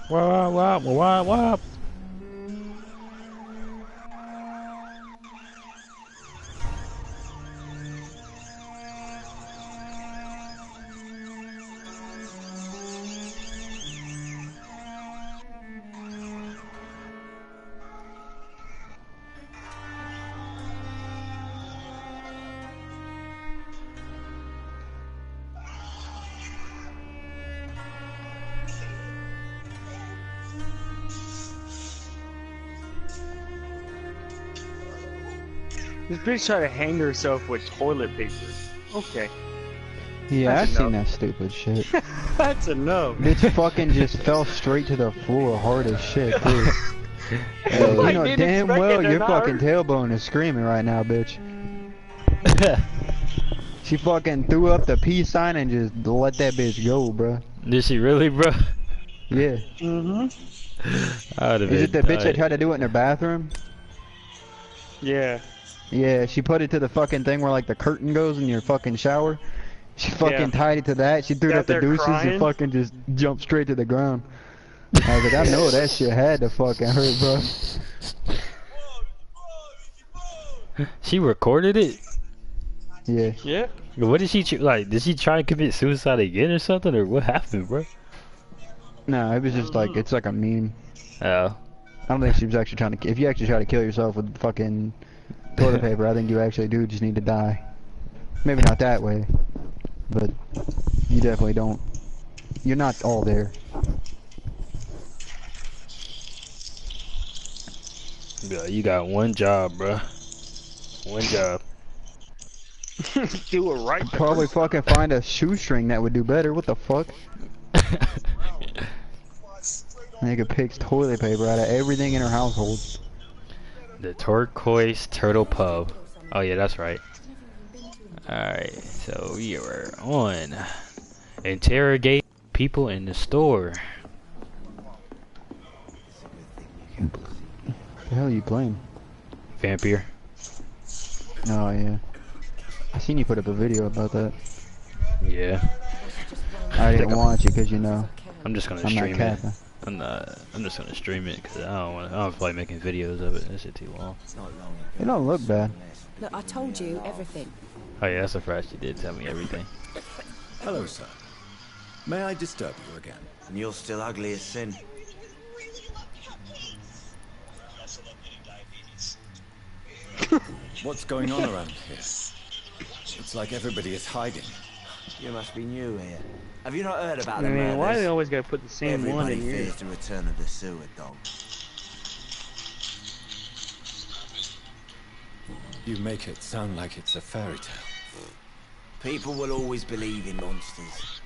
Wah, wah, wah, wah, wah. This bitch tried to hang herself with toilet paper. Okay. Yeah, I That's seen enough. that stupid shit. That's enough. Bitch fucking just fell straight to the floor hard as shit, too. I You know didn't damn expect well it to your not fucking hurt. tailbone is screaming right now, bitch. She fucking threw up the peace sign and just let that bitch go, bruh. Did she really, bro? Yeah. I would have Is it been the bitch that died. tried to do it in her bathroom? Yeah. Yeah, she put it to the fucking thing where like the curtain goes in your fucking shower. She fucking tied it to that. She threw it Got up the there deuces and crying. fucking just jumped straight to the ground. I was like, I know that shit had to fucking hurt, bro. She recorded it? Yeah. Yeah. What did she like? Did she try to commit suicide again or something, or what happened, bro? No, it was just like, it's like a meme. Oh. I don't think she was actually trying to, if you actually try to kill yourself with fucking toilet paper, I think you actually do just need to die. Maybe not that way, but you definitely don't. You're not all there. Yeah, you got one job, bro. One job. Do it right. Probably fucking find a shoestring that would do better. What the fuck? Nigga picks toilet paper out of everything in her household. The Turquoise Turtle Pub. Oh yeah, that's right. Alright, so we are on. Interrogate people in the store. What the hell are you playing? Vampyr. Oh yeah. I seen you put up a video about that. Yeah. I didn't watch it because you know. I'm just gonna I'm not stream it. capping. I'm just gonna stream it because I don't feel like making videos of it. That shit too long. It don't look bad. Look, I told you everything. Oh yeah, that's a fact. You did tell me everything. Hello, sir. May I disturb you again? And you're still ugly as sin. What's going on around here? It's like everybody is hiding. You must be new here. Have you not heard about the Man, murders? why do they always gotta put the same one Everybody in here? fears the return of the sewer dog. You make it sound like it's a fairy tale. People will always believe in monsters.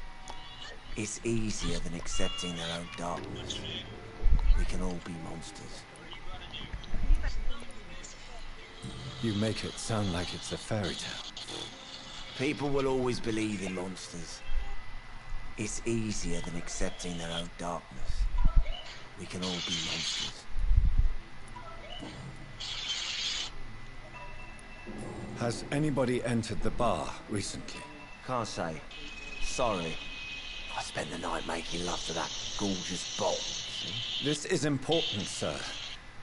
It's easier than accepting their own darkness. We can all be monsters. You make it sound like it's a fairy tale. People will always believe in monsters. It's easier than accepting their own darkness. We can all be monsters. Has anybody entered the bar recently? Can't say. Sorry. I spent the night making love to that gorgeous bottle. See? This is important, sir.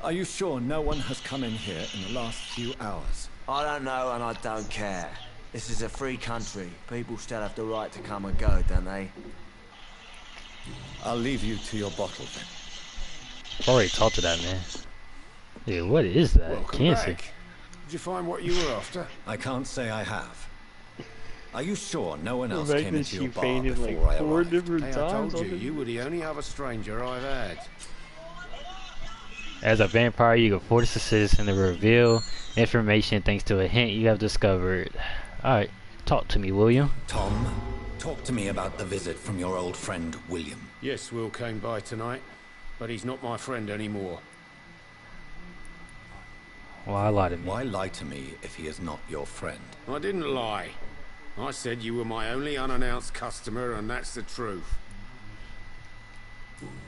Are you sure no one has come in here in the last few hours? I don't know and I don't care. This is a free country. People still have the right to come and go, don't they? I'll leave you to your bottle then. I already talked to that man. Dude, what is that? Welcome Cancer. back. Did you find what you were after? I can't say I have. Are you sure no one else The fact came that into she your bar fainted before like I 4 arrived? different Hey, I times. told you, you were the only other stranger I've had. As a vampire, you can force a citizen to reveal information thanks to a hint you have discovered. Alright, talk to me, William. Tom, talk to me about the visit from your old friend, William. Yes, Will came by tonight, but he's not my friend anymore. Why lie to me? Why lie to me if he is not your friend? I didn't lie. I said you were my only unannounced customer, and that's the truth.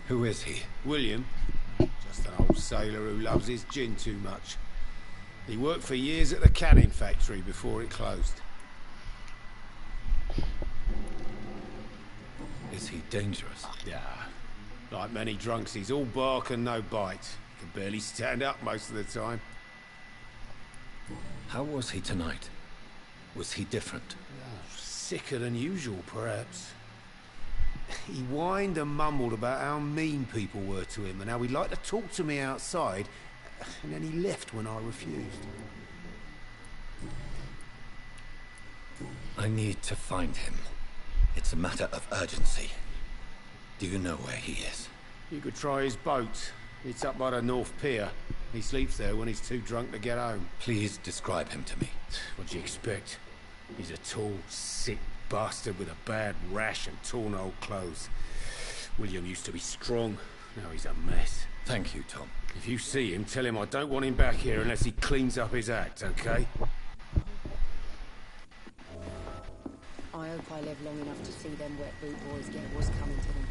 Who is he? William, just an old sailor who loves his gin too much. He worked for years at the canning factory before it closed. Is he dangerous? Yeah. Like many drunks, he's all bark and no bite. Can barely stand up most of the time. How was he tonight? Was he different? Sicker than usual, perhaps. He whined and mumbled about how mean people were to him and how he'd like to talk to me outside, and then he left when I refused. I need to find him. It's a matter of urgency. Do you know where he is? You could try his boat. It's up by the North Pier. He sleeps there when he's too drunk to get home. Please describe him to me. What do you expect? He's a tall, sick bastard with a bad rash and torn old clothes. William used to be strong. Now he's a mess. Thank you, Tom. If you see him, tell him I don't want him back here unless he cleans up his act, okay? I hope I live long enough to see them wet boot boys get what's coming to them.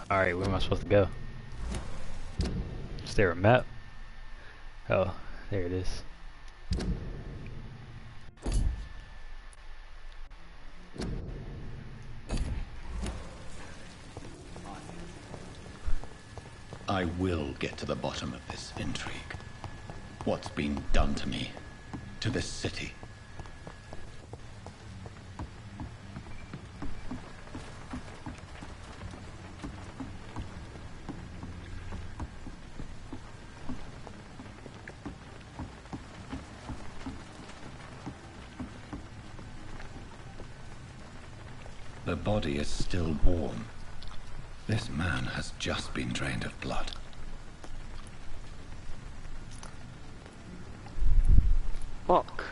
Alright, where am I supposed to go? Is there a map? Oh, there it is. I will get to the bottom of this intrigue. What's been done to me, to this city. The body is still warm. This man has just been drained of blood. Fuck.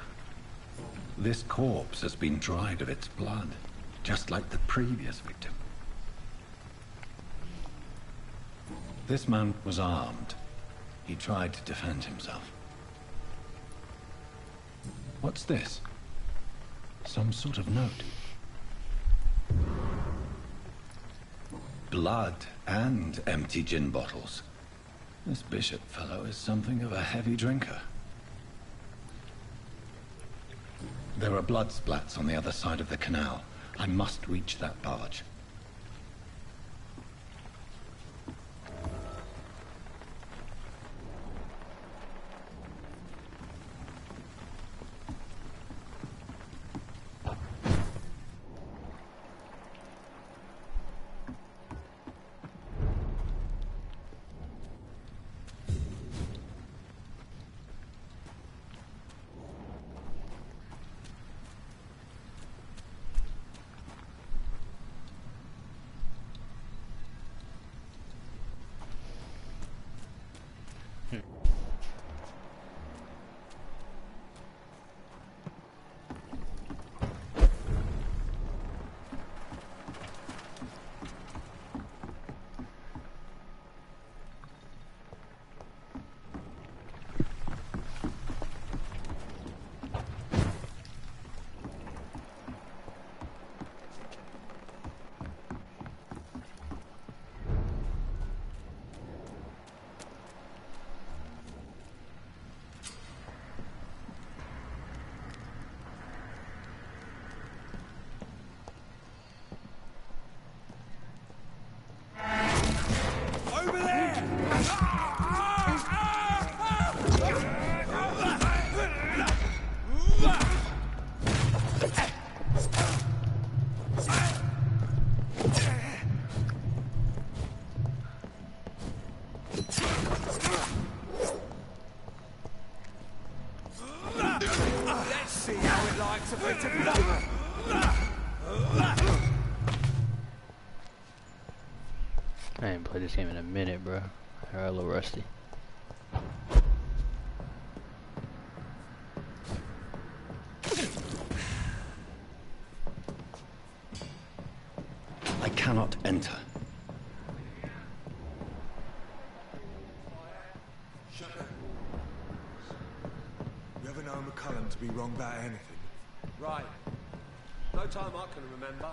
This corpse has been dried of its blood, just like the previous victim. This man was armed. He tried to defend himself. What's this? Some sort of note. Blood and empty gin bottles. This bishop fellow is something of a heavy drinker. There are blood splats on the other side of the canal. I must reach that barge. I ain't played this game in a minute, bro. I'm a little rusty. I cannot enter. Shut up. You ever know McCullum to be wrong about anything? Right. No time I can remember.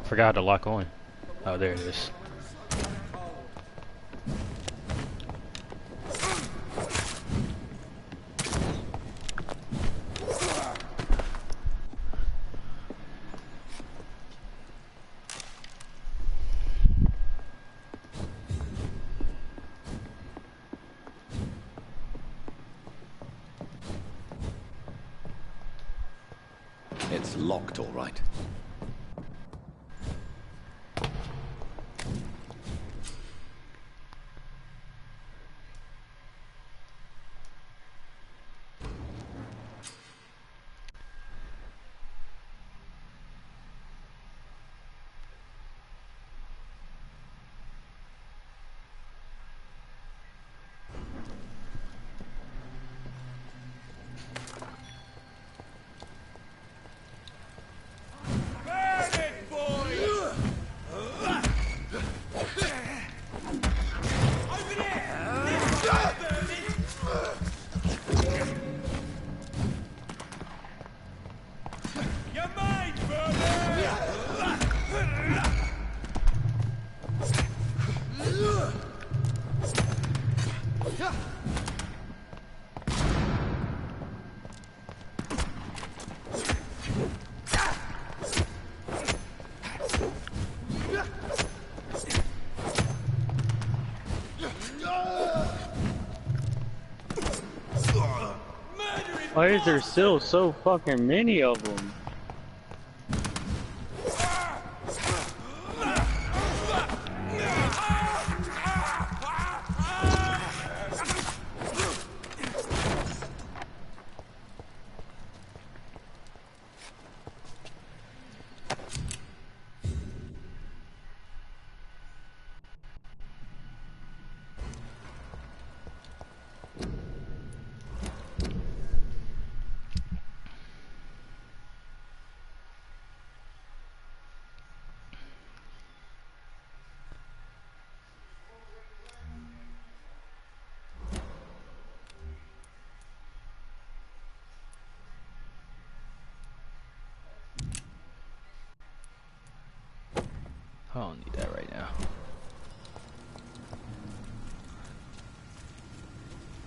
Forgot to lock on. Oh, there it is. It's locked, all right. Why is there still so fucking many of them? I don't need that right now.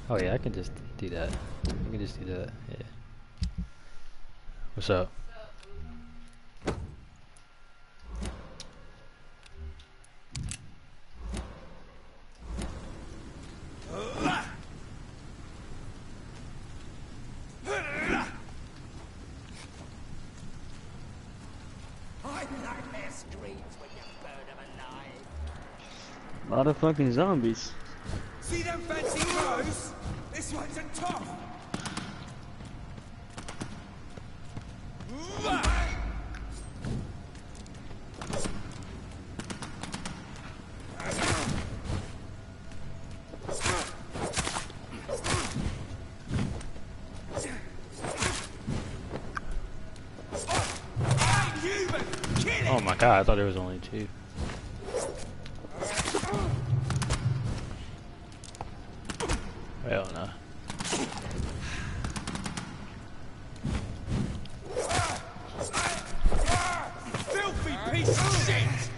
Oh yeah, I can just do that. I can just do that. Yeah. What's up? A lot of fucking zombies. See them fancy clothes? This one's a top. Oh my god, I thought there was only two. Hell no. Filthy piece of shit!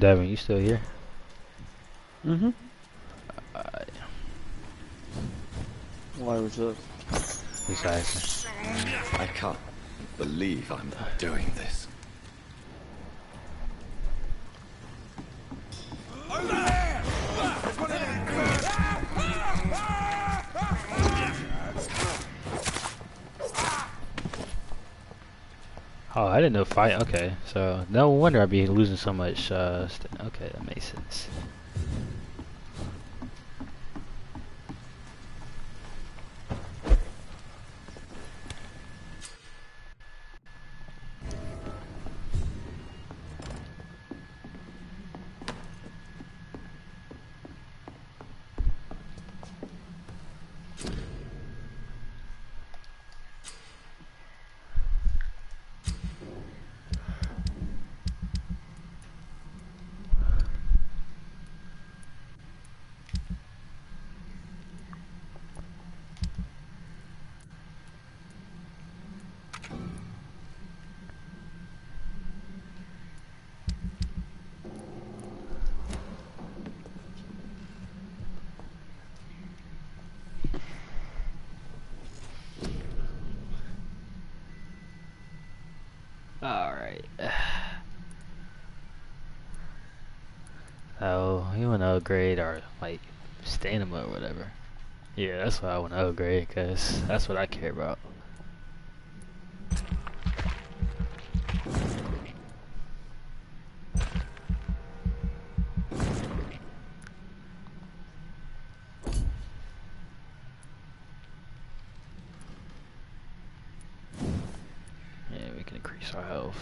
Devin, you still here? Mm-hmm. Alright. Why was up? Just asking. I can't believe I'm doing this. Oh, I didn't know fight. Okay, so no wonder I'd be losing so much. Okay, that makes sense. Alright. Oh, you want to upgrade or like stamina or whatever? Yeah, that's what I want to upgrade because that's what I care about. Yeah, we can increase our health.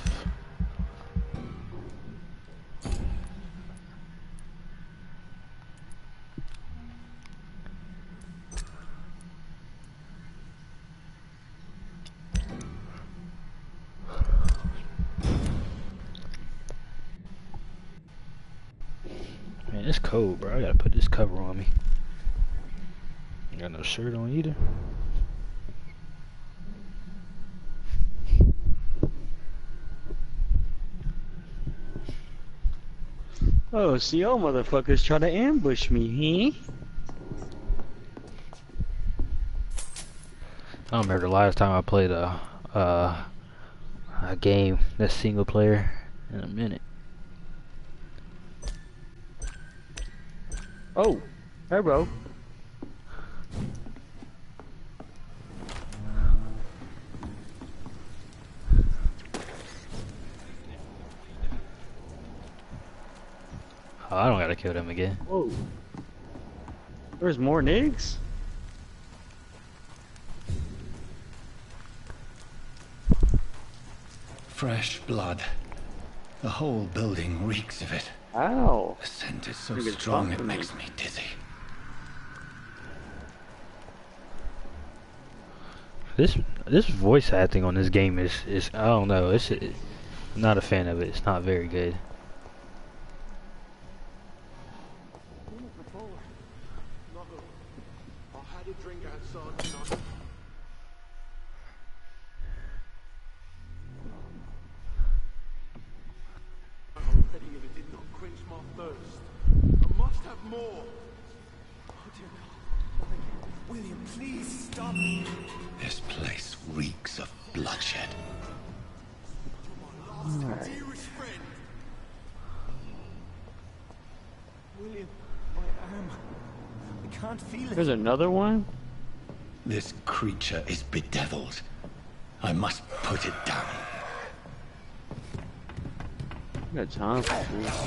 Man, it's cold, bro. I gotta put this cover on me. Ain't got no shirt on either. Oh, so y'all motherfuckers try to ambush me, huh? I don't remember the last time I played a game that's single player in a minute. Oh, hey, bro. Oh, I don't gotta kill them again. Whoa. There's more niggas? Fresh blood. The whole building reeks of it. Ow. The scent is so Think it's strong fun it for me. makes me dizzy. This voice acting on this game is I don't know. I'm not a fan of it. It's not very good. William, please stop. This place reeks of bloodshed. Dearest friend. William, my arm. I can't feel it. There's another one? This creature is bedeviled. I must put it down. I got time for this.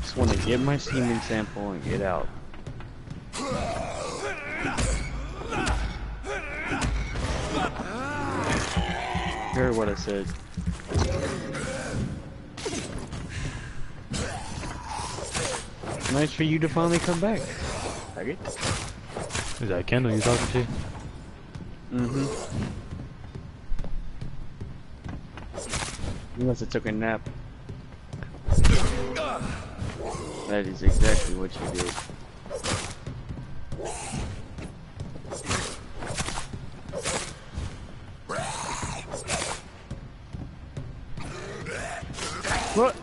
Just want to get my semen sample and get out. Heard what I said. Nice for you to finally come back. Faggot. Is that Kendall you talking to? Mm-hmm. You must have took a nap. That is exactly what you did. What?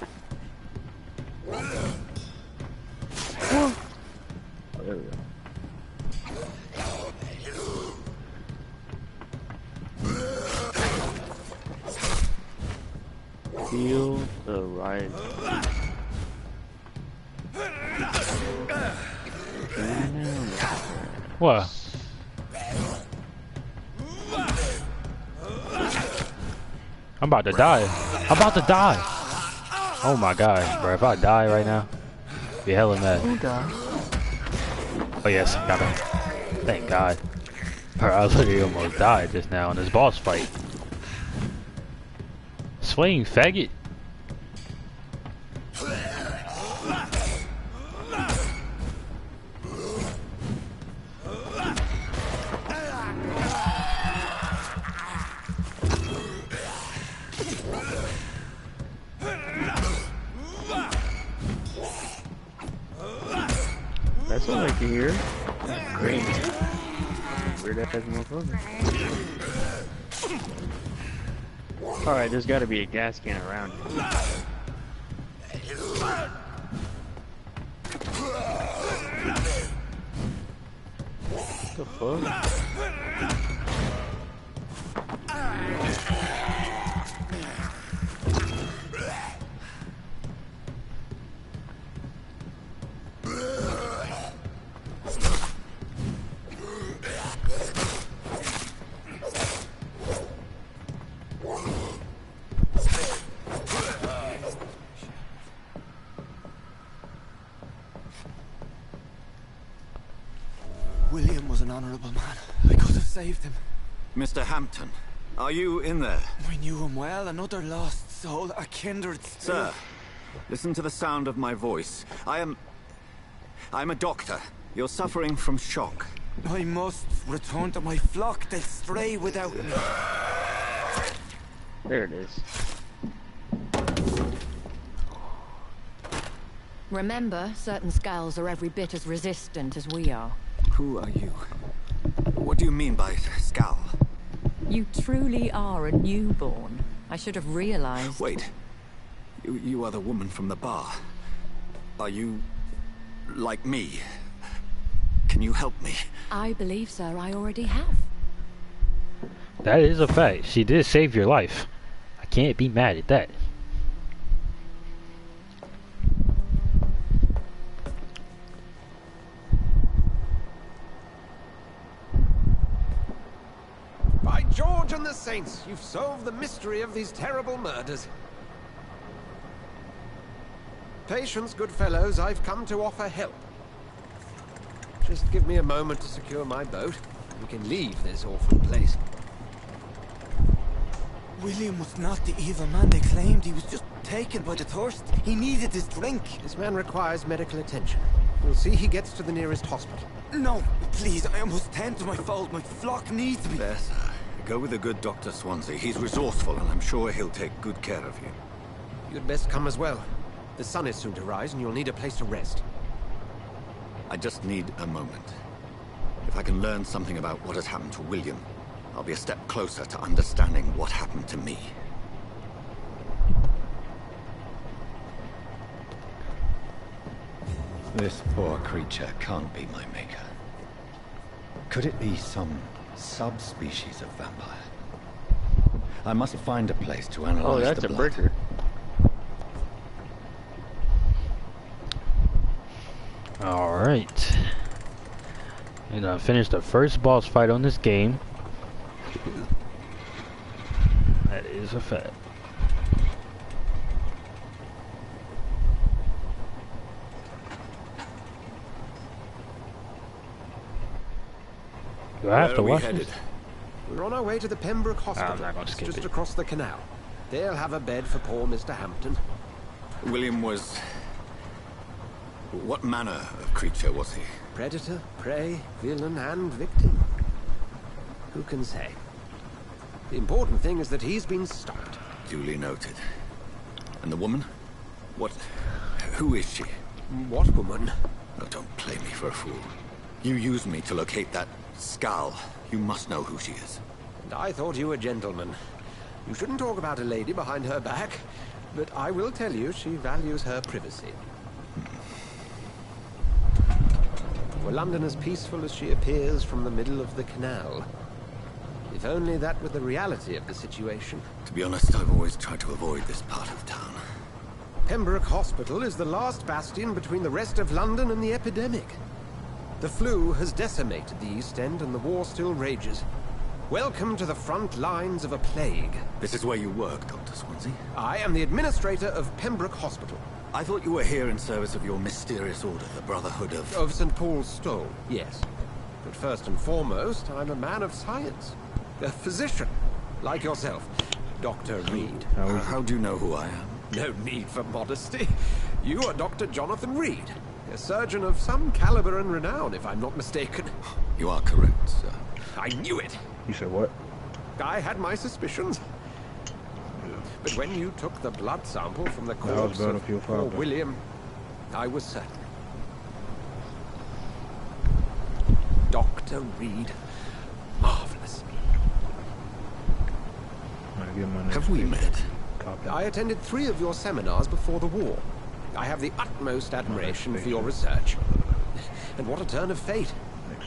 Oh, there we go. Feel the right. What? I'm about to die. I'm about to die. Oh my god, bro. If I die right now, be hella mad. Oh yes, got him. Thank god. Bro, I literally almost died just now in this boss fight. Swing, faggot. That's what I like to hear. Great. Weird ass motherfucker. Alright, there's gotta be a gas can around here. What the fuck? William was an honorable man. I could have saved him. Mr. Hampton, are you in there? I knew him well, another lost soul, a kindred spirit. Sir, listen to the sound of my voice. I'm a doctor. You're suffering from shock. I must return to my flock. They'll stray without me. There it is. Remember, certain skulls are every bit as resistant as we are. Who are you? What do you mean by scowl? You truly are a newborn. I should have realized. Wait. You are the woman from the bar. Are you like me? Can you help me? I believe, sir, I already have. That is a fact. She did save your life. I can't be mad at that. By George and the Saints, you've solved the mystery of these terrible murders. Patience, good fellows, I've come to offer help. Just give me a moment to secure my boat. We can leave this awful place. William was not the evil man they claimed. He was just taken by the thirst. He needed his drink. This man requires medical attention. We'll see he gets to the nearest hospital. No, please, I must tend to my fold. My flock needs me. There, sir. Go with the good Dr. Swansea. He's resourceful, and I'm sure he'll take good care of you. You'd best come as well. The sun is soon to rise, and you'll need a place to rest. I just need a moment. If I can learn something about what has happened to William, I'll be a step closer to understanding what happened to me. This poor creature can't be my maker. Could it be some subspecies of vampire? I must find a place to analyze Oh, that's the a blood. breaker. Alright. And I finished the first boss fight on this game. That is a fact. Do I have to watch this? We're on our way to the Pembroke Hospital. I'm not gonna It's skip just it. across the canal. They'll have a bed for poor Mr. Hampton. William was... What manner of creature was he? Predator, prey, villain, and victim. Who can say? The important thing is that he's been stopped. Duly noted. And the woman? What... Who is she? What woman? Oh, don't play me for a fool. You used me to locate that skull. You must know who she is. And I thought you a gentleman. You shouldn't talk about a lady behind her back. But I will tell you, she values her privacy. Were London as peaceful as she appears from the middle of the canal? If only that were the reality of the situation. To be honest, I've always tried to avoid this part of town. Pembroke Hospital is the last bastion between the rest of London and the epidemic. The flu has decimated the East End and the war still rages. Welcome to the front lines of a plague. This is where you work, Dr. Swansea? I am the administrator of Pembroke Hospital. I thought you were here in service of your mysterious order, the Brotherhood of... Of St. Paul's Stole, yes. But first and foremost, I'm a man of science. A physician, like yourself, Dr. Reid. How do you know who I am? No need for modesty. You are Dr. Jonathan Reid, a surgeon of some caliber and renown, if I'm not mistaken. You are correct, sir. I knew it. You said what? I had my suspicions. But when you took the blood sample from the corpse of poor William, I was certain. Dr. Reid, marvelous. Have we met? I attended 3 of your seminars before the war. I have the utmost admiration for your research. And what a turn of fate.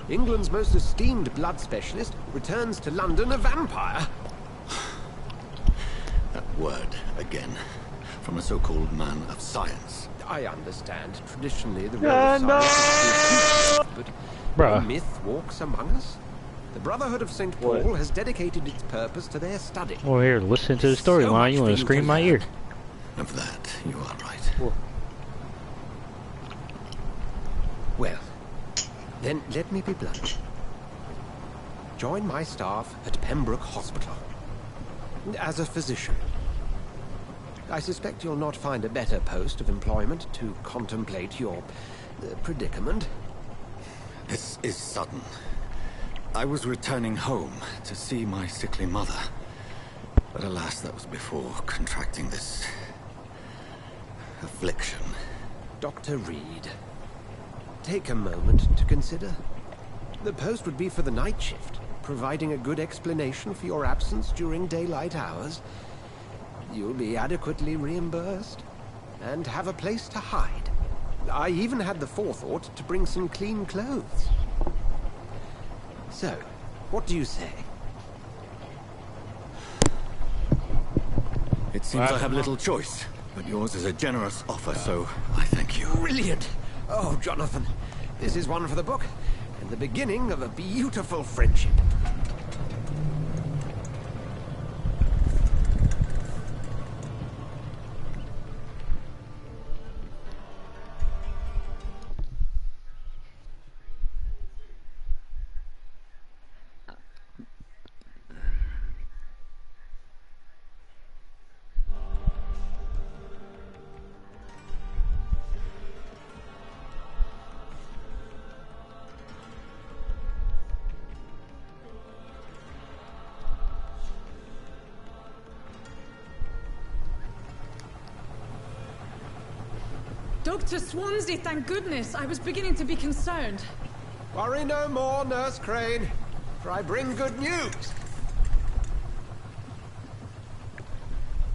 England's most esteemed blood specialist returns to London a vampire. That word, again, from a so-called man of science. I understand. Traditionally, the role of science is but no myth walks among us. The Brotherhood of St. Paul has dedicated its purpose to their study. Well, here, listen to the storyline. You want to scream my ear. Of that, you are right. Well, then let me be blunt. Join my staff at Pembroke Hospital. As a physician. I suspect you'll not find a better post of employment to contemplate your predicament. This is sudden. I was returning home to see my sickly mother. But alas, that was before contracting this... affliction. Dr. Reid, take a moment to consider. The post would be for the night shift, providing a good explanation for your absence during daylight hours. You'll be adequately reimbursed, and have a place to hide. I even had the forethought to bring some clean clothes. So, what do you say? It seems I have little choice, but yours is a generous offer, so I thank you. Brilliant! Oh, Jonathan, this is one for the book, and the beginning of a beautiful friendship. Dr. Swansea, thank goodness. I was beginning to be concerned. Worry no more, Nurse Crane, for I bring good news.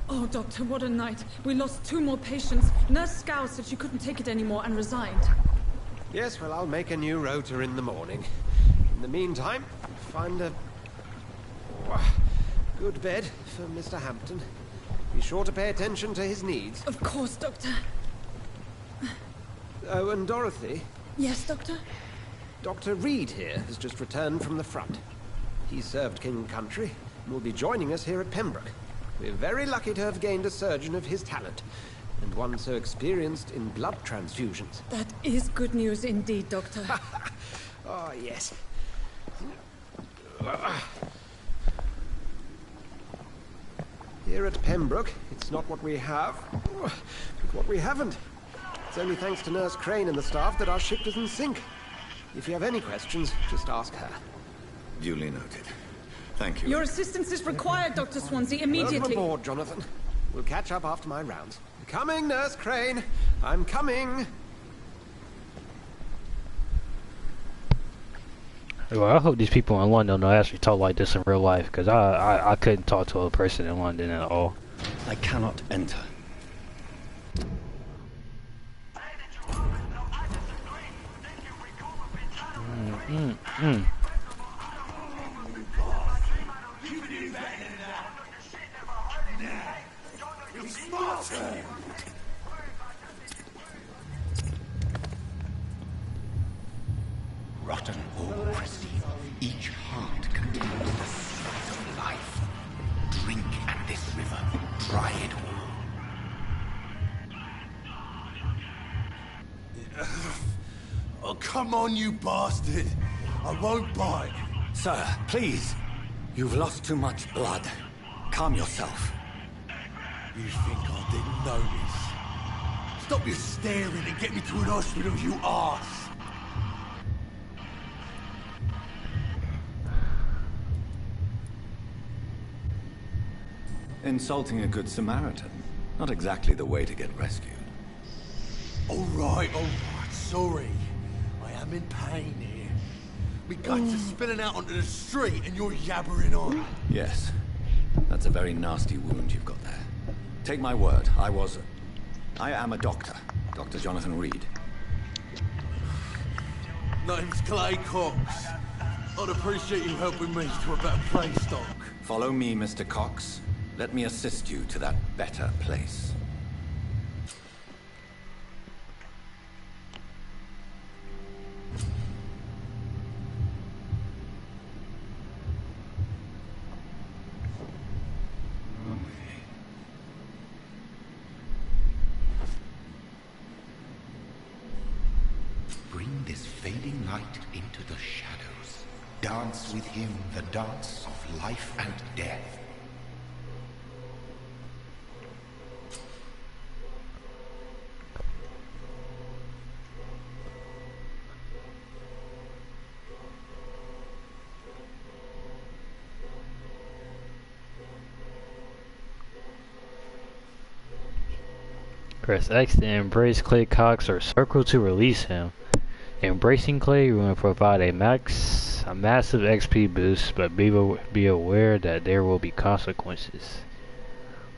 Oh, Doctor, what a night. We lost 2 more patients. Nurse Scow said she couldn't take it anymore and resigned. Yes, well, I'll make a new rota in the morning. In the meantime, find a... good bed for Mr. Hampton. Be sure to pay attention to his needs. Of course, Doctor. Oh, and Dorothy? Yes, Doctor? Dr. Reid here has just returned from the front. He served King and Country and will be joining us here at Pembroke. We're very lucky to have gained a surgeon of his talent, and one so experienced in blood transfusions. That is good news indeed, Doctor. Oh, yes. Here at Pembroke, it's not what we have, but what we haven't. It's only thanks to Nurse Crane and the staff that our ship doesn't sink. If you have any questions, just ask her. Duly noted. Thank you. Your assistance is required, Dr. Swansea, immediately. Welcome aboard, Jonathan. We'll catch up after my rounds. Coming, Nurse Crane. I'm coming. Well, I hope these people in London don't actually talk like this in real life, because I couldn't talk to a person in London at all. I cannot enter. It's my turn. Rotten or pristine, each heart contains the sweat of life. Drink at this river, dry it all. Oh, come on, you bastard. I won't bite. Sir, please. You've lost too much blood. Calm yourself. You think I didn't notice? Stop your staring and get me to an hospital, you arse. Insulting a good Samaritan. Not exactly the way to get rescued. All right, sorry. I am in pain here. My guts are spilling out onto the street and you're yabbering on. Yes. That's a very nasty wound you've got there. Take my word, I am a doctor. Dr. Jonathan Reid. Name's Clay Cox. I'd appreciate you helping me to a better place, Doc. Follow me, Mr. Cox. Let me assist you to that better place. Bring this fading light into the shadows. Dance with him the dance of life and death. Press X to embrace Clay Cox or circle to release him. Embracing Clay will provide a massive XP boost, but be aware that there will be consequences.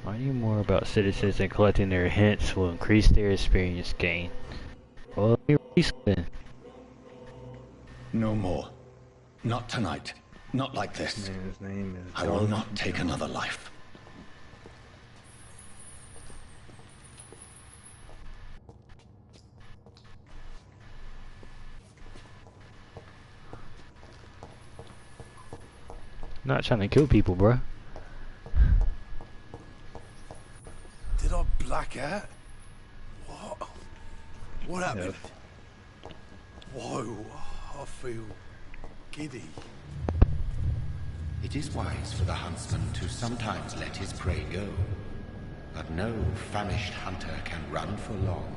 Learning more about citizens and collecting their hints will increase their experience gain. Well, let me release them. No more. Not tonight. Not like this. His name is I will not take another life. Not trying to kill people, bro. Did I black out? What? What happened? Whoa, I feel giddy. It is wise for the huntsman to sometimes let his prey go. But no famished hunter can run for long.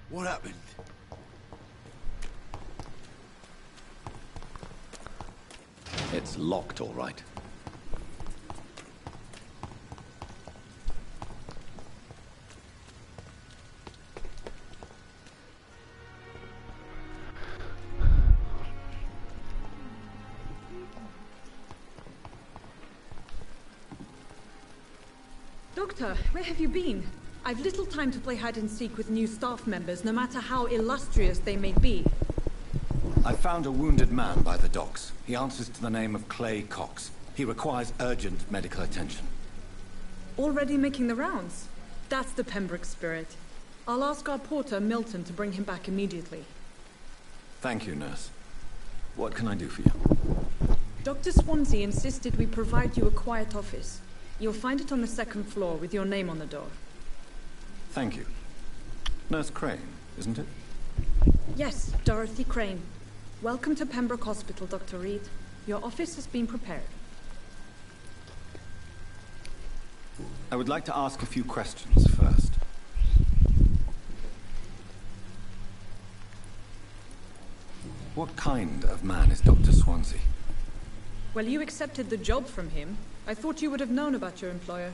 What happened? It's locked, all right. Doctor, where have you been? I've little time to play hide and seek with new staff members, no matter how illustrious they may be. I found a wounded man by the docks. He answers to the name of Clay Cox. He requires urgent medical attention. Already making the rounds? That's the Pembroke spirit. I'll ask our porter, Milton, to bring him back immediately. Thank you, nurse. What can I do for you? Dr. Swansea insisted we provide you a quiet office. You'll find it on the second floor with your name on the door. Thank you. Nurse Crane, isn't it? Yes, Dorothy Crane. Welcome to Pembroke Hospital, Dr. Reid. Your office has been prepared. I would like to ask a few questions first. What kind of man is Dr. Swansea? Well, you accepted the job from him. I thought you would have known about your employer.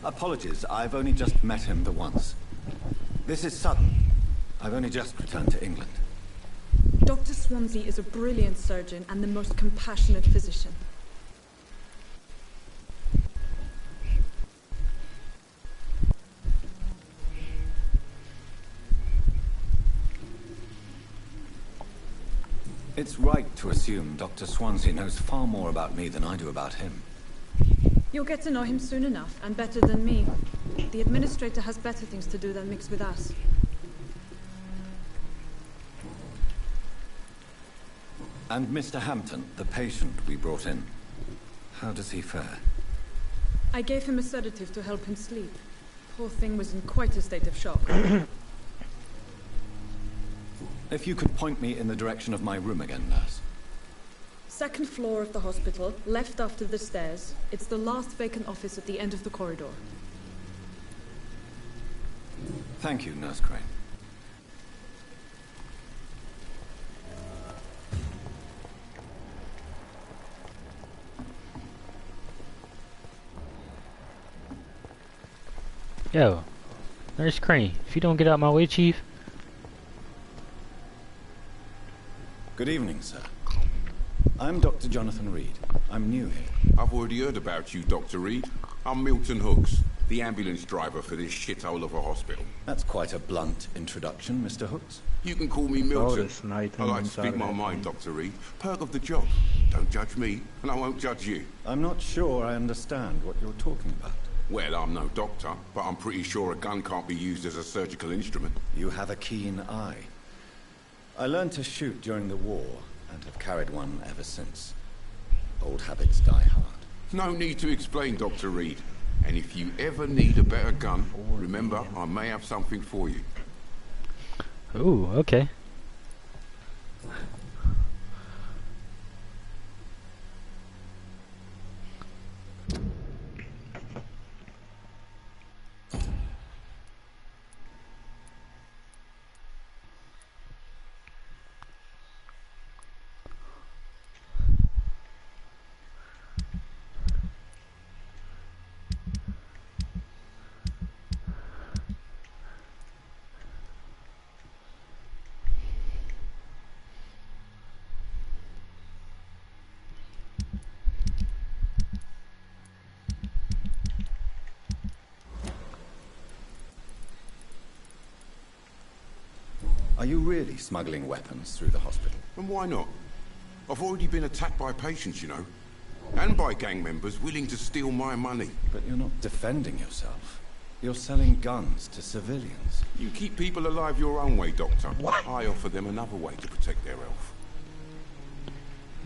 Apologies, I've only just met him the once. This is sudden. I've only just returned to England. Dr. Swansea is a brilliant surgeon and the most compassionate physician. It's right to assume Dr. Swansea knows far more about me than I do about him. You'll get to know him soon enough, and better than me. The administrator has better things to do than mix with us. And Mr. Hampton, the patient we brought in, how does he fare? I gave him a sedative to help him sleep. Poor thing was in quite a state of shock. If you could point me in the direction of my room again, nurse. Second floor of the hospital, left after the stairs. It's the last vacant office at the end of the corridor. Thank you, Nurse Crane. Yo, Nurse Crane, if you don't get out my way, Chief. Good evening, sir. I'm Dr. Jonathan Reid. I'm new here. I've already heard about you, Dr. Reid. I'm Milton Hooks, the ambulance driver for this shithole of a hospital. That's quite a blunt introduction, Mr. Hooks. You can call me Milton. I I like to speak my mind, Dr. Reid. Perk of the job. Don't judge me, and I won't judge you. I'm not sure I understand what you're talking about. Well, I'm no doctor, but I'm pretty sure a gun can't be used as a surgical instrument. You have a keen eye. I learned to shoot during the war, and have carried one ever since. Old habits die hard. No need to explain, Dr. Reid. And if you ever need a better gun, remember, I may have something for you. Ooh, okay. Are you really smuggling weapons through the hospital? And why not? I've already been attacked by patients, you know. And by gang members willing to steal my money. But you're not defending yourself. You're selling guns to civilians. You keep people alive your own way, Doctor. What? I offer them another way to protect their health.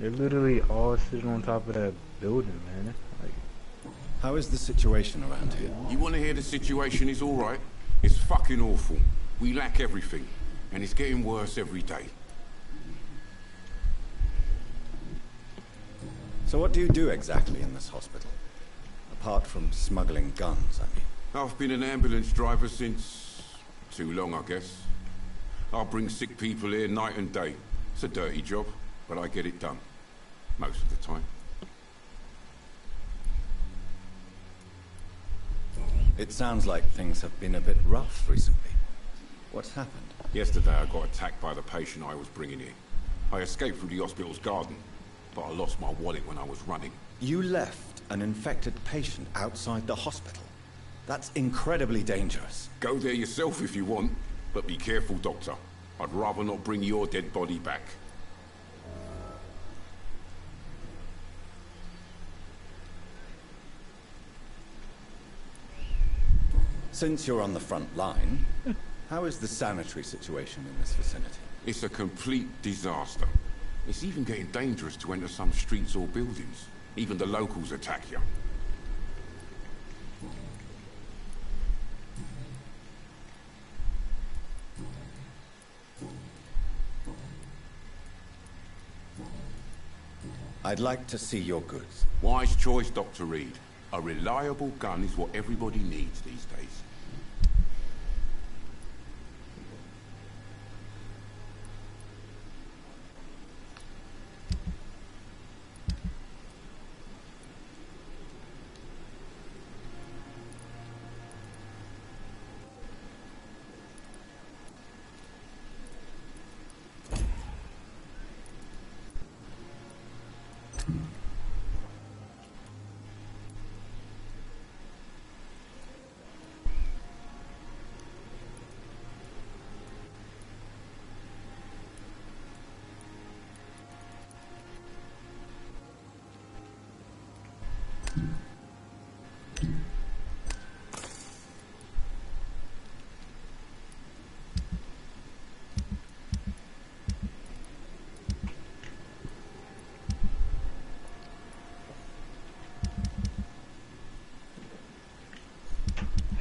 They're literally all sitting on top of that building, man. Like, how is the situation around here? You want to hear the situation is all right? It's fucking awful. We lack everything. And it's getting worse every day. So what do you do exactly in this hospital? Apart from smuggling guns, I mean. I've been an ambulance driver since... too long, I guess. I bring sick people here night and day. It's a dirty job, but I get it done. Most of the time. It sounds like things have been a bit rough recently. What's happened? Yesterday I got attacked by the patient I was bringing in. I escaped through the hospital's garden, but I lost my wallet when I was running. You left an infected patient outside the hospital? That's incredibly dangerous. Go there yourself if you want, but be careful, Doctor. I'd rather not bring your dead body back. Since you're on the front line, how is the sanitary situation in this vicinity? It's a complete disaster. It's even getting dangerous to enter some streets or buildings. Even the locals attack you. I'd like to see your goods. Wise choice, Dr. Reid. A reliable gun is what everybody needs these days.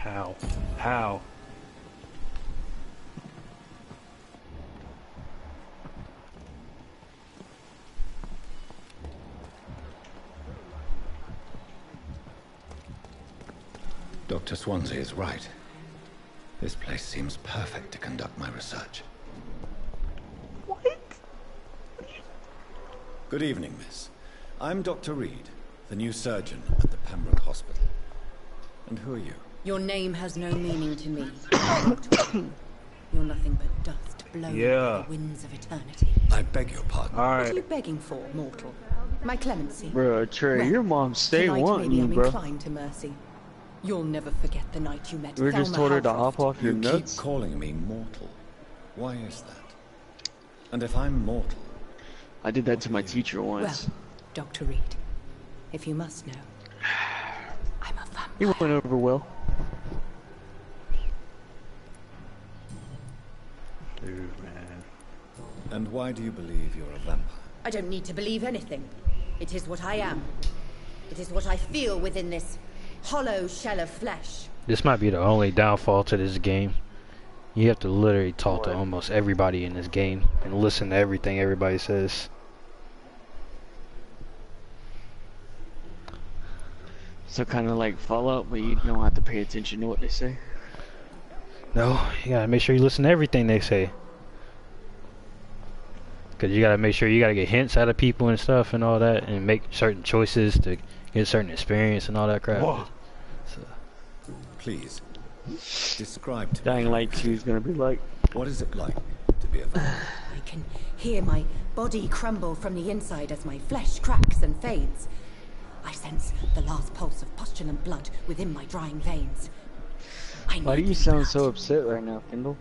How? How? Dr. Swansea is right. This place seems perfect to conduct my research. What? Good evening, miss. I'm Dr. Reid, the new surgeon at the Pembroke Hospital. And who are you? Your name has no meaning to me. You're nothing but dust blown by the winds of eternity. I beg your pardon. What are you begging for, mortal? My clemency? Bro, Trey, Well, your mom stay tonight wanting maybe you, I'm bro. inclined to mercy. You'll never forget the night you met We just Thelma told her to Halcroft. hop off your You nuts. keep calling me mortal. Why is that? And if I'm mortal... I did that to my teacher once. Well, Dr. Reid, if you must know, I'm a vampire. He went over well. Dude, man. And why do you believe you're a vampire? I don't need to believe anything. It is what I am. It is what I feel within this hollow shell of flesh. This might be the only downfall to this game. You have to literally talk to What? almost everybody in this game and listen to everything everybody says. So kind of like Fallout, but you don't have to pay attention to what they say. No, you gotta make sure you listen to everything they say. Cause you gotta make sure you gotta get hints out of people and stuff and all that, and make certain choices to get certain experience and all that crap. Whoa. So, Please, describe to Dying me. Light 2 is gonna be like. What is it like to be a vampire? I can hear my body crumble from the inside as my flesh cracks and fades. I sense the last pulse of postulant blood within my drying veins. Why do you sound so upset right now, Kendall?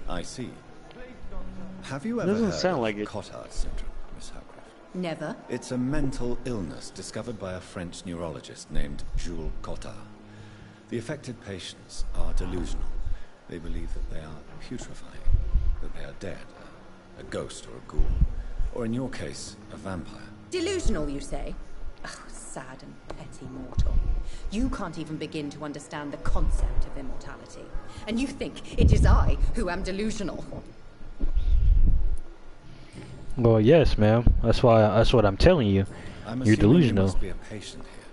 I see. Have you ever Doesn't heard sound of like it. Cotard syndrome, Miss Halcroft? Never. It's a mental illness discovered by a French neurologist named Jules Cotard. The affected patients are delusional. They believe that they are putrefying, that they are dead, a ghost or a ghoul, or in your case, a vampire. Delusional, you say? Oh, sad and petty mortal. You can't even begin to understand the concept of immortality. And you think it is I who am delusional. well, yes, ma'am. That's what I'm telling you. I'm You're assuming delusional. You must be a patient here.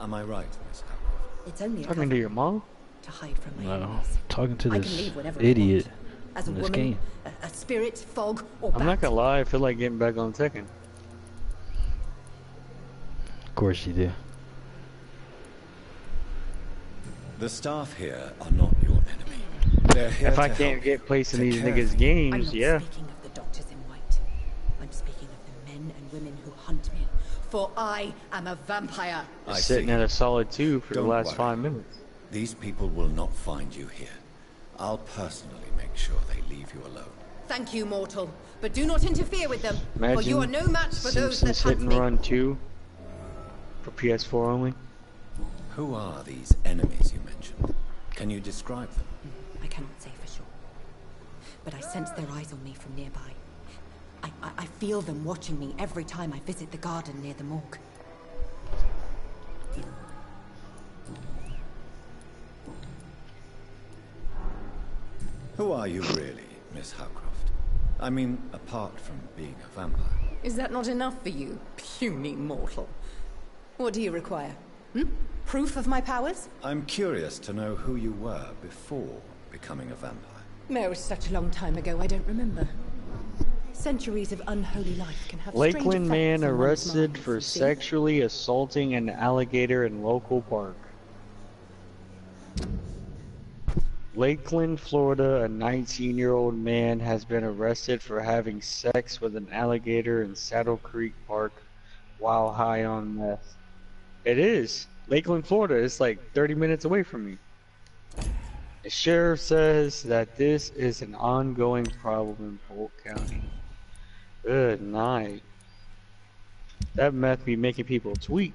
Am I right, Miss Halcroft? It's only a Talking to your mom? to hide from my No, enemies. talking to I can this leave whenever I idiot want. As a in this woman, game. a spirit, fog, or I'm not bat. gonna lie, I feel like getting back on Tekken. Of course you do. The staff here are not your enemy. They're here If I to can't help get you, placed in to these care niggas' for you. I'm games, not yeah. speaking of the doctors in white. I'm speaking of the men and women who hunt me. For I am a vampire. I Sitting see. at a solid 2 for Don't the last worry. 5 minutes. These people will not find you here. I'll personally make sure they leave you alone. Thank you, mortal. But do not interfere with them. For Imagine you are no match for those that Simpsons Hit hunt and me. Run 2 for PS4 only. Who are these enemies you mentioned? Can you describe them? I cannot say for sure. But I sense their eyes on me from nearby. I feel them watching me every time I visit the garden near the morgue. Who are you really, Miss Halcroft? I mean, apart from being a vampire. Is that not enough for you, puny mortal? What do you require? Hmm? Proof of my powers? I'm curious to know who you were before becoming a vampire. No, it was such a long time ago, I don't remember. Centuries of unholy life can have strange Lakeland effects man on one's arrested mind, for you see. sexually assaulting an alligator in local park. Lakeland, Florida, a 19-year-old man has been arrested for having sex with an alligator in Saddle Creek Park while high on meth. It is. Lakeland, Florida. It's like 30 minutes away from me. The sheriff says that this is an ongoing problem in Polk County. Good night. That meth be making people tweak.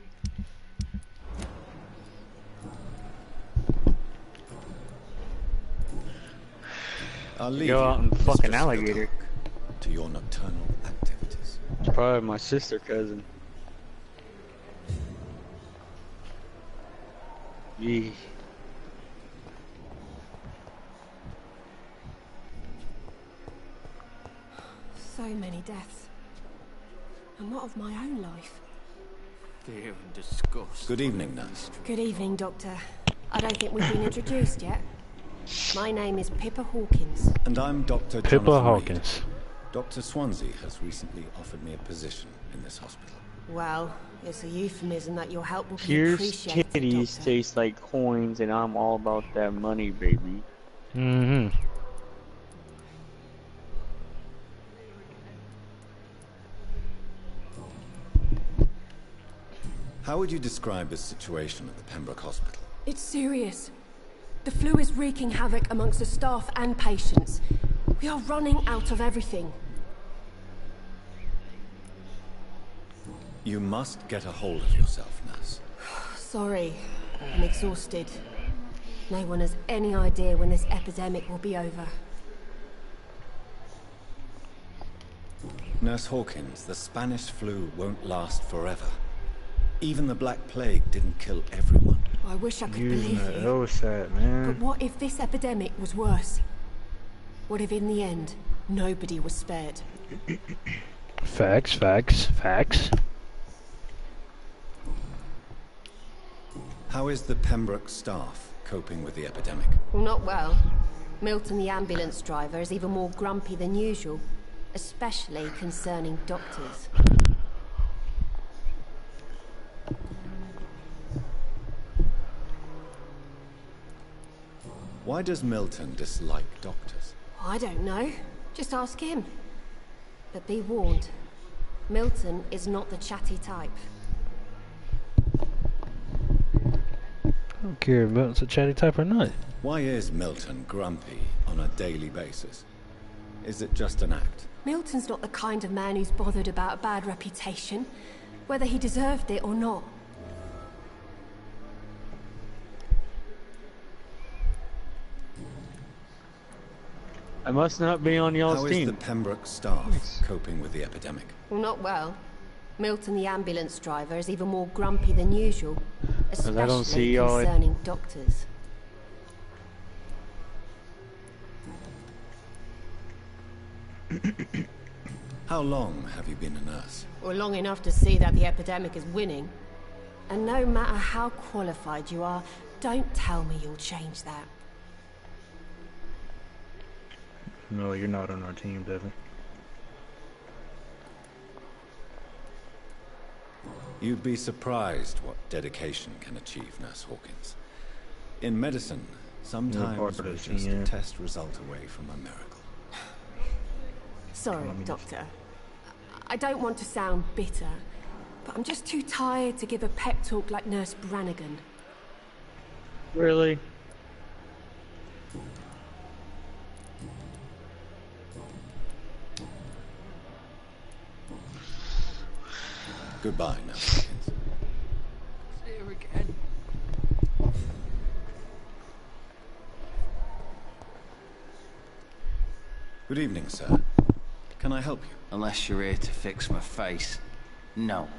I'll leave Go you, out and fuck Mistress an alligator. Gilcock, to your nocturnal activities. It's probably my sister cousin. Yee. So many deaths. And what of my own life? Fear and disgust. Good evening, nurse. Good evening, Doctor. I don't think we've been introduced yet. My name is Pippa Hawkins. And I'm Dr. Pippa Hawkins. Dr. Swansea has recently offered me a position in this hospital. Well, it's a euphemism that your help will be Here's appreciated, titties Doctor. taste like coins, and I'm all about that money, baby. Mm-hmm. How would you describe the situation at the Pembroke Hospital? It's serious. The flu is wreaking havoc amongst the staff and patients. We are running out of everything. You must get a hold of yourself, nurse. Sorry, I'm exhausted. No one has any idea when this epidemic will be over. Nurse Hawkins, the Spanish flu won't last forever. Even the Black Plague didn't kill everyone. I wish I could Using believe the you. LSAT, man. But what if this epidemic was worse? What if in the end, nobody was spared? Facts, facts, facts. How is the Pembroke staff coping with the epidemic? Well, not well. Milton, the ambulance driver, is even more grumpy than usual, especially concerning doctors. Why does Milton dislike doctors? I don't know. Just ask him. But be warned, Milton is not the chatty type. I don't care if Milton's a chatty type or not. Why is Milton grumpy on a daily basis? Is it just an act? Milton's not the kind of man who's bothered about a bad reputation, whether he deserved it or not. I must not be on y'all's How team. is the Pembroke staff coping with the epidemic? Well, not well. Milton, the ambulance driver, is even more grumpy than usual, I don't see especially y'all. concerning doctors. How long have you been a nurse? Or long enough to see that the epidemic is winning. And no matter how qualified you are, don't tell me you'll change that. No, you're not on our team, Devin. You'd be surprised what dedication can achieve, Nurse Hawkins. In medicine, sometimes part of we're the just a team. test result away from a miracle. Sorry, Doctor. I don't want to sound bitter, but I'm just too tired to give a pep talk like Nurse Brannigan. Really? Goodbye, Nurse Hawkins. See you again. Good evening, sir. Can I help you? Unless you're here to fix my face. No.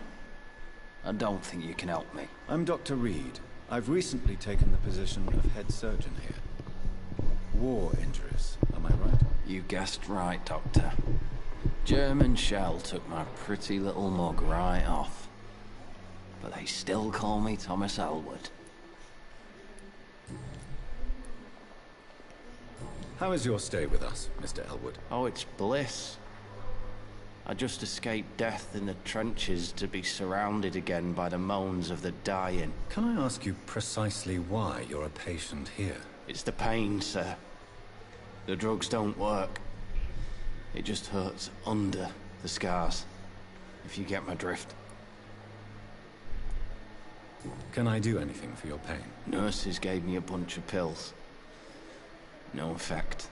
I don't think you can help me. I'm Dr. Reid. I've recently taken the position of head surgeon here. War injuries, am I right? You guessed right, Doctor. German shell took my pretty little mug right off. But they still call me Thomas Elwood. How is your stay with us, Mr. Elwood? Oh, it's bliss. I just escaped death in the trenches to be surrounded again by the moans of the dying. Can I ask you precisely why you're a patient here? It's the pain, sir. The drugs don't work. It just hurts under the scars, if you get my drift. Can I do anything for your pain? Nurses gave me a bunch of pills. No effect.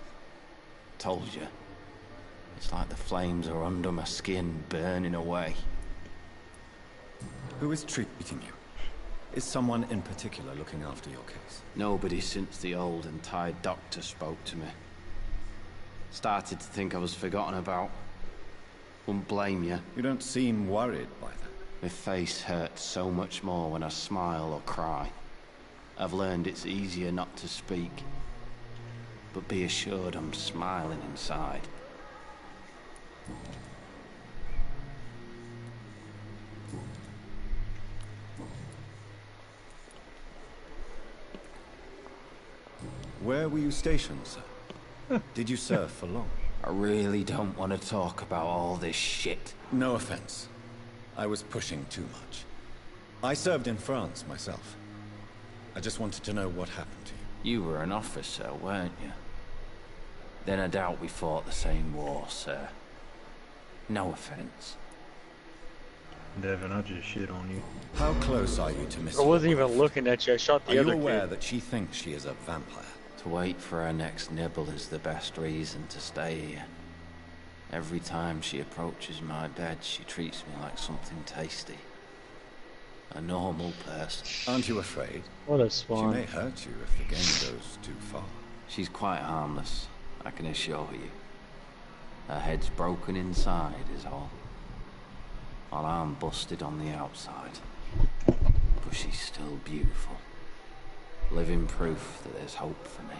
Told you. It's like the flames are under my skin, burning away. Who is treating you? Is someone in particular looking after your case? Nobody since the old and tired doctor spoke to me. Started to think I was forgotten about. Wouldn't blame you. You don't seem worried by that. My face hurts so much more when I smile or cry. I've learned it's easier not to speak. But be assured I'm smiling inside. Where were you stationed, sir? Did you serve for long? I really don't want to talk about all this shit. No offense. I was pushing too much. I served in France myself. I just wanted to know what happened to you. You were an officer, weren't you? Then I doubt we fought the same war, sir. No offense. Devin, I just shit on you. How close are you to Miss? I wasn't even looking at you. I shot the other other kid. Are you aware kid. that she thinks she is a vampire? To wait for her next nibble is the best reason to stay here. Every time she approaches my bed, she treats me like something tasty. A normal person. Aren't you afraid? What a spawn. She may hurt you if the game goes too far. She's quite harmless, I can assure you. Her head's broken inside is all. While I'm busted on the outside. But she's still beautiful. Living proof that there's hope for me.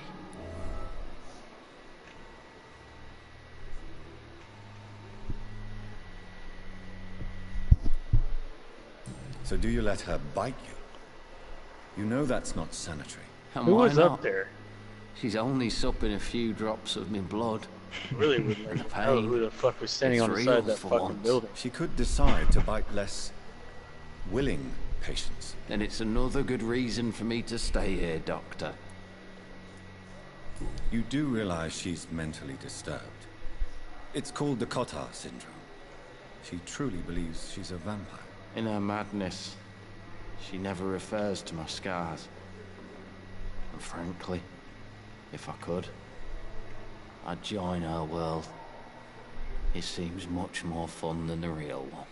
So do you let her bite you? You know that's not sanitary. And Who why was not? up there? She's only supping a few drops of me blood. Really would like to know who the fuck was standing It's on the real side of that for fucking once. building. She could decide to bite less willing patients. Then it's another good reason for me to stay here, Doctor. You do realize she's mentally disturbed. It's called the Cotard syndrome. She truly believes she's a vampire. In her madness, she never refers to my scars. And frankly, if I could, I'd join her world. It seems much more fun than the real one.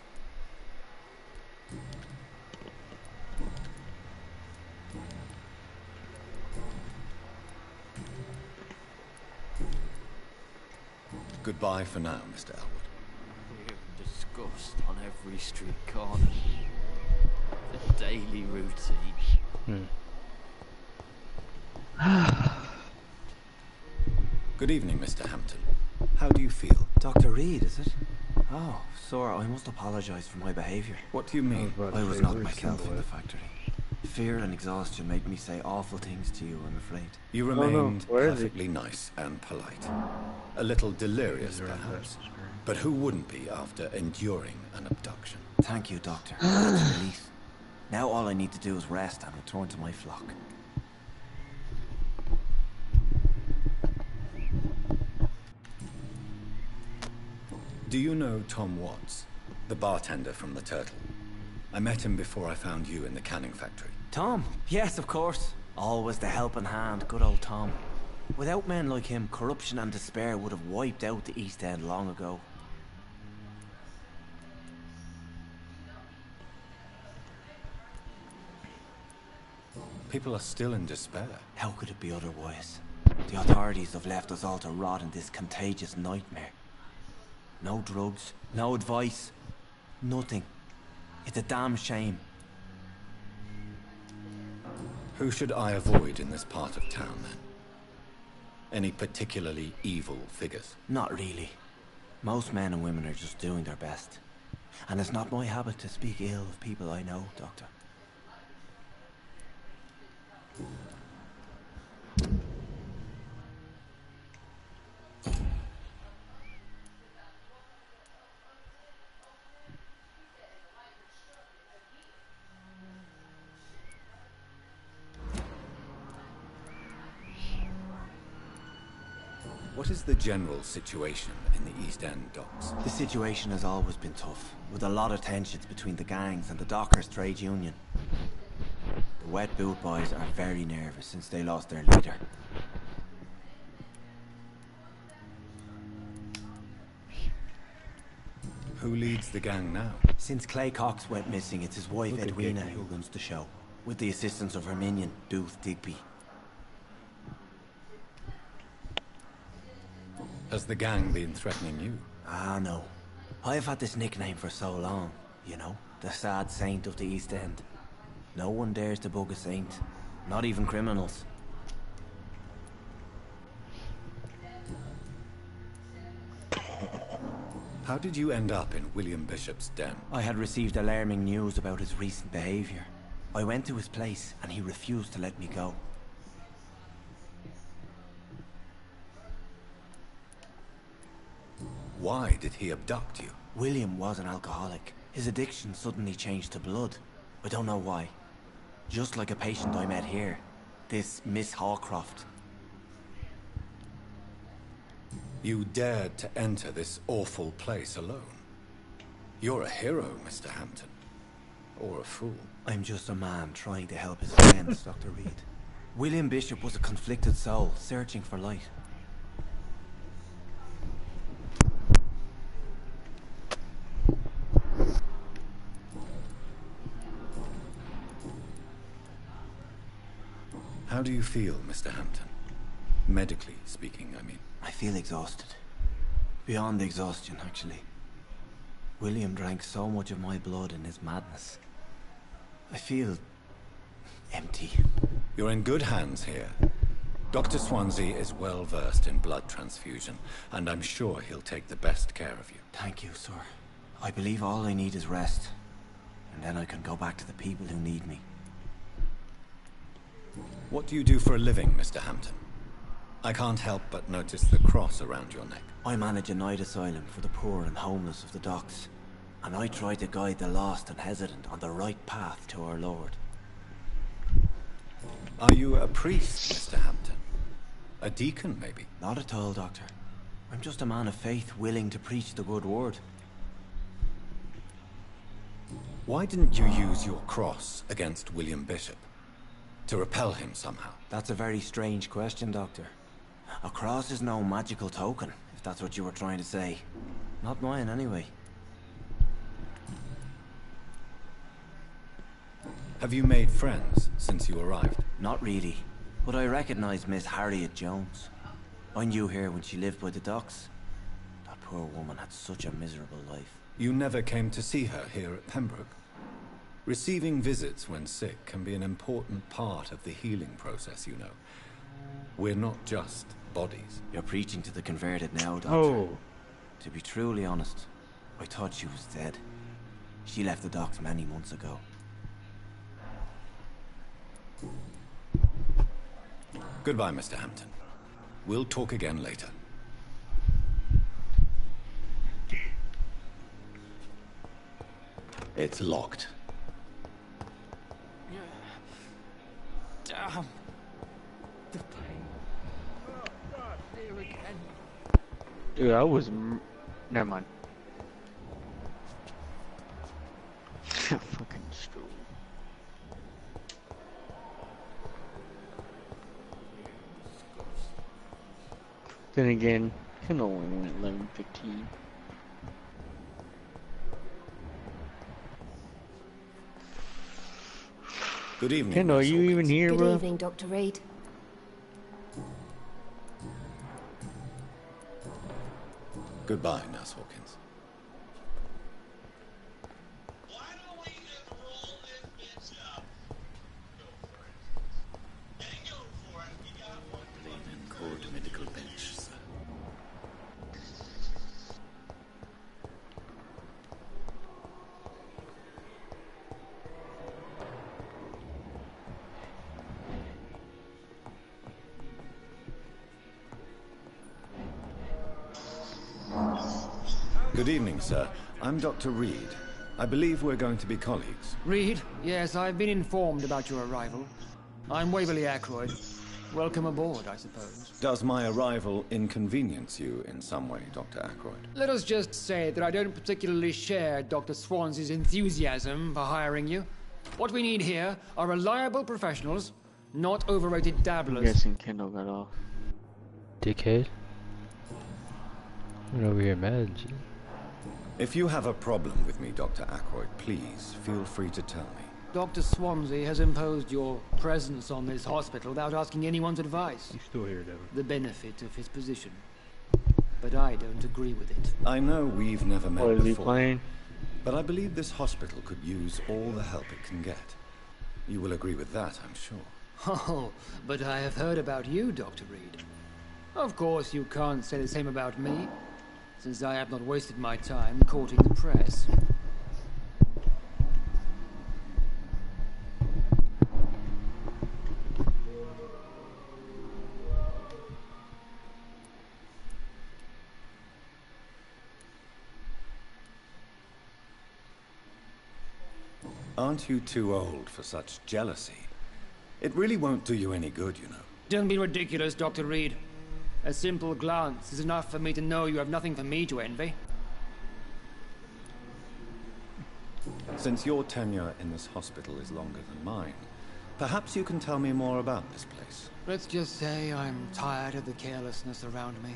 Goodbye for now, Mr. Elwood. We're discussed on every street corner. The daily routine. Good evening, Mr. Hampton. How do you feel? Dr. Reid, is it? Oh, sir, I must apologize for my behavior. What do you mean? I was not myself in the factory. Fear and exhaustion made me say awful things to you, I'm afraid. You remained perfectly nice and polite. A little delirious, perhaps. But who wouldn't be after enduring an abduction? Thank you, Doctor. That's a relief. Now all I need to do is rest and return to my flock. Do you know Tom Watts, the bartender from the Turtle? I met him before I found you in the canning factory. Tom? Yes, of course. Always the helping hand, good old Tom. Without men like him, corruption and despair would have wiped out the East End long ago. People are still in despair. How could it be otherwise? The authorities have left us all to rot in this contagious nightmare. No drugs, no advice, nothing. It's a damn shame. Who should I avoid in this part of town, then? Any particularly evil figures? Not really. Most men and women are just doing their best. And it's not my habit to speak ill of people I know, Doctor. What is the general situation in the East End docks? The situation has always been tough, with a lot of tensions between the gangs and the Dockers Trade Union. The Wet Boot Boys are very nervous since they lost their leader. Who leads the gang now? Since Clay Cox went missing, it's his wife Edwina who runs the show, with the assistance of her minion, Dooth Digby. Has the gang been threatening you? Ah, no. I've had this nickname for so long, you know, the sad saint of the East End. No one dares to bug a saint. Not even criminals. How did you end up in William Bishop's den? I had received alarming news about his recent behavior. I went to his place and he refused to let me go. Why did he abduct you? William was an alcoholic. His addiction suddenly changed to blood. I don't know why. Just like a patient I met here. This Miss Hawcroft. You dared to enter this awful place alone. You're a hero, Mr. Hampton. Or a fool. I'm just a man trying to help his friends, Dr. Reid. William Bishop was a conflicted soul, searching for light. How do you feel, Mr. Hampton? Medically speaking, I mean. I feel exhausted. Beyond exhaustion, actually. William drank so much of my blood in his madness. I feel empty. You're in good hands here. Dr. Swansea is well versed in blood transfusion, and I'm sure he'll take the best care of you. Thank you, sir. I believe all I need is rest. And then I can go back to the people who need me. What do you do for a living, Mr. Hampton? I can't help but notice the cross around your neck. I manage a night asylum for the poor and homeless of the docks. And I try to guide the lost and hesitant on the right path to our Lord. Are you a priest, Mr. Hampton? A deacon, maybe? Not at all, Doctor. I'm just a man of faith willing to preach the good word. Why didn't you use your cross against William Bishop? To repel him somehow? That's a very strange question, Doctor. A cross is no magical token, if that's what you were trying to say. Not mine, anyway. Have you made friends since you arrived? Not really, but I recognize Miss Harriet Jones. I knew her when she lived by the docks. That poor woman had such a miserable life. You never came to see her here at Pembroke? Receiving visits when sick can be an important part of the healing process, you know. We're not just bodies. You're preaching to the converted now, Doctor. Oh. To be truly honest, I thought she was dead. She left the docks many months ago. Goodbye, Mr. Hampton. We'll talk again later. It's locked. Damn. The pain. Here again. Dude, I was... Never mind. Fucking stool. Then again, can only win at 11:15. Good evening. Kendall, are you even here, Good bro? evening, Dr. Reid. Goodbye, Nurse Hawkins. Medical bench, sir. Good evening, sir. I'm Dr. Reid. I believe we're going to be colleagues. Reid, yes, I've been informed about your arrival. I'm Waverly Ackroyd. Welcome aboard, I suppose. Does my arrival inconvenience you in some way, Dr. Ackroyd? Let us just say that I don't particularly share Dr. Swansea's enthusiasm for hiring you. What we need here are reliable professionals, not overrated I'm dabblers. guessing Kendall got off. Dickhead. I'm over here mad. If you have a problem with me, Dr. Ackroyd, please feel free to tell me. Dr. Swansea has imposed your presence on this hospital without asking anyone's advice. He's still here, Devin. The benefit of his position. But I don't agree with it. I know we've never met What is he before, playing? but I believe this hospital could use all the help it can get. You will agree with that, I'm sure. Oh, but I have heard about you, Dr. Reid. Of course, you can't say the same about me, since I have not wasted my time courting the press. Aren't you too old for such jealousy? It really won't do you any good, you know. Don't be ridiculous, Dr. Reid. A simple glance is enough for me to know you have nothing for me to envy. Since your tenure in this hospital is longer than mine, perhaps you can tell me more about this place. Let's just say I'm tired of the carelessness around me.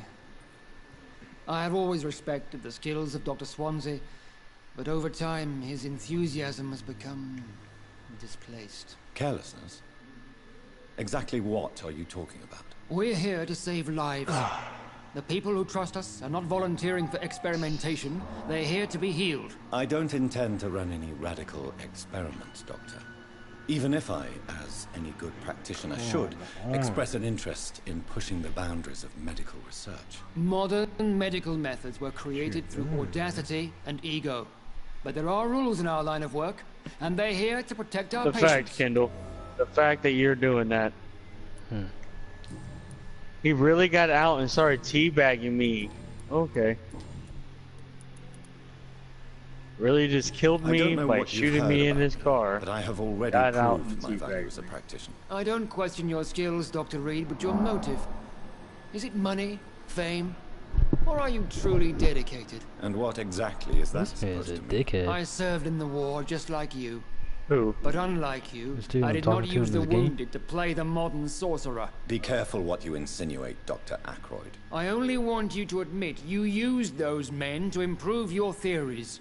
I have always respected the skills of Dr. Swansea, but over time his enthusiasm has become displaced. Carelessness? Exactly what are you talking about? We're here to save lives. The people who trust us are not volunteering for experimentation. They're here to be healed. I don't intend to run any radical experiments, Doctor. Even if I, as any good practitioner should, express an interest in pushing the boundaries of medical research. Modern medical methods were created through audacity and ego. But there are rules in our line of work, and they're here to protect our patients. The fact, Kendall. The fact that you're doing that. He really got out and started teabagging me. Okay. Really just killed me by shooting me in his car. But I have already proved my value as a practitioner. I don't question your skills, Dr. Reid, but your motive. Is it money, fame, or are you truly dedicated? And what exactly is that supposed to mean? Dickhead. I served in the war just like you. Who? But unlike you, I did not use the wounded to play the modern sorcerer. Be careful what you insinuate, Dr. Ackroyd. I only want you to admit you used those men to improve your theories.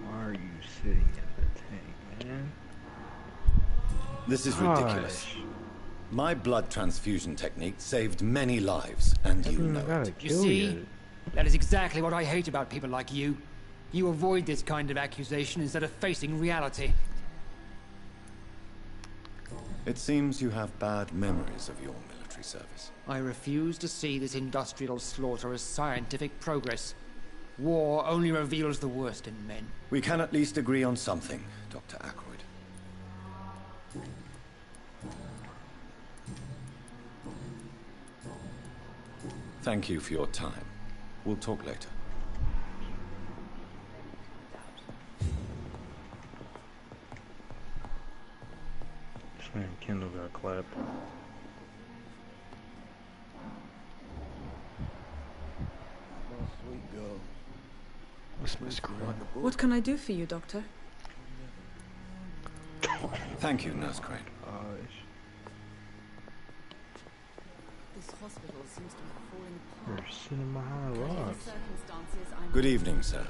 Why are you sitting in the tank, man? This is ridiculous. My blood transfusion technique saved many lives, and you know it. You see? That is exactly what I hate about people like you. You avoid this kind of accusation instead of facing reality. It seems you have bad memories of your military service. I refuse to see this industrial slaughter as scientific progress. War only reveals the worst in men. We can at least agree on something, Dr. Ackroyd. Thank you for your time. We'll talk later. This man Kendall got clapped. Sweet girl. What's my screw? What can I do for you, Doctor? Thank you, Nurse Crane. This hospital seems to be falling You're apart. sitting behind rocks. Good evening, sir.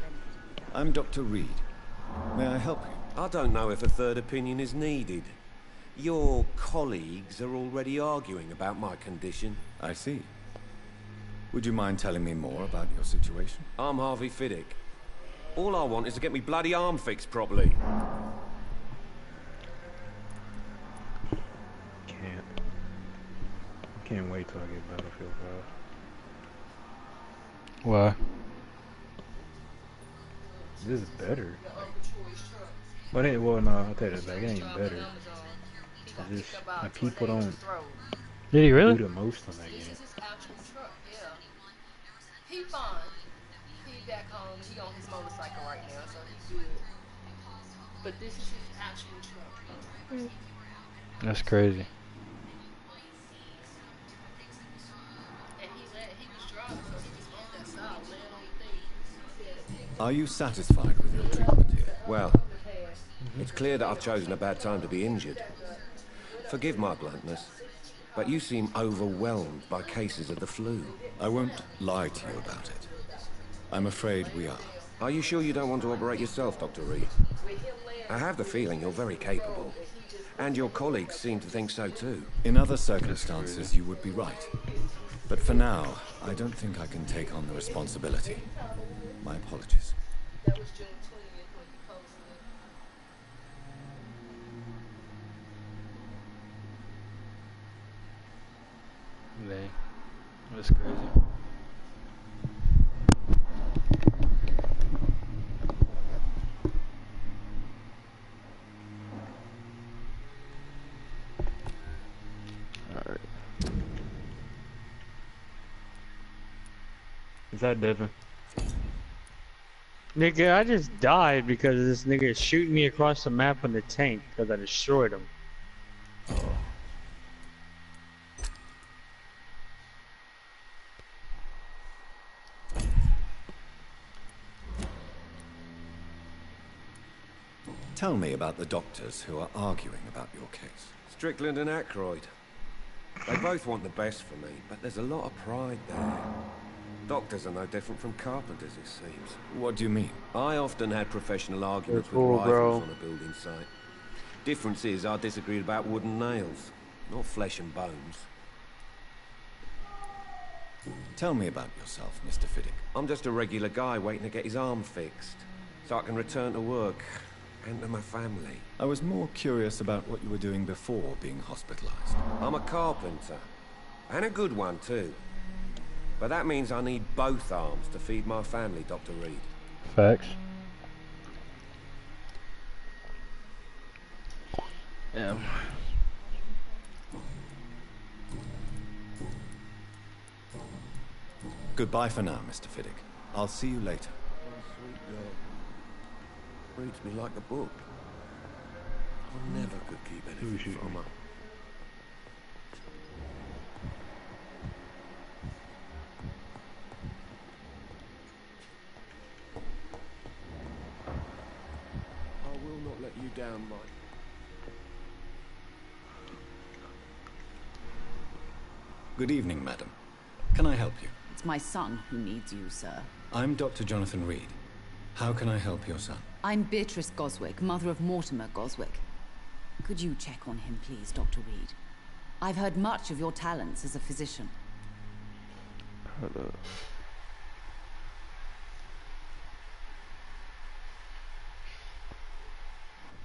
I'm Dr. Reid. May I help you? I don't know if a third opinion is needed. Your colleagues are already arguing about my condition. I see. Would you mind telling me more about your situation? I'm Harvey Fiddick. All I want is to get me bloody arm fixed properly. Can't wait till I get Battlefield 5. Why? This is better. But it, well, no, I'll take that back. It ain't better. It's just the people don't Did he really? do the most on that game. He fine. He back home. He on his motorcycle right now, so he's good. But this is his actual truck. That's crazy. Are you satisfied with your treatment here? Well, it's clear that I've chosen a bad time to be injured. Forgive my bluntness, but you seem overwhelmed by cases of the flu. I won't lie to you about it. I'm afraid we are. Are you sure you don't want to operate yourself, Dr. Reid? I have the feeling you're very capable. And your colleagues seem to think so too. In other circumstances, you would be right. But for now, I don't think I can take on the responsibility. My apologies. That's crazy. Alright. Is that Devin? Nigga, I just died because this nigga is shooting me across the map in the tank because I destroyed him. Tell me about the doctors who are arguing about your case. Strickland and Ackroyd. They both want the best for me, but there's a lot of pride there. Doctors are no different from carpenters, it seems. What do you mean? I often had professional arguments with cool, rivals bro. on a building site. Difference is I disagreed about wooden nails, not flesh and bones. Tell me about yourself, Mr. Fiddick. I'm just a regular guy waiting to get his arm fixed, so I can return to work and to my family. I was more curious about what you were doing before being hospitalized. I'm a carpenter, and a good one too. But that means I need both arms to feed my family, Dr. Reid. Facts. Yeah. Goodbye for now, Mr. Fiddick. I'll see you later. Oh, sweet girl. Reads me like a book. I never could keep anything from her. I will not let you down, Mike. Good evening, madam. Can I help you? It's my son who needs you, sir. I'm Dr. Jonathan Reid. How can I help your son? I'm Beatrice Goswick, mother of Mortimer Goswick. Could you check on him, please, Dr. Reid? I've heard much of your talents as a physician. Hold up.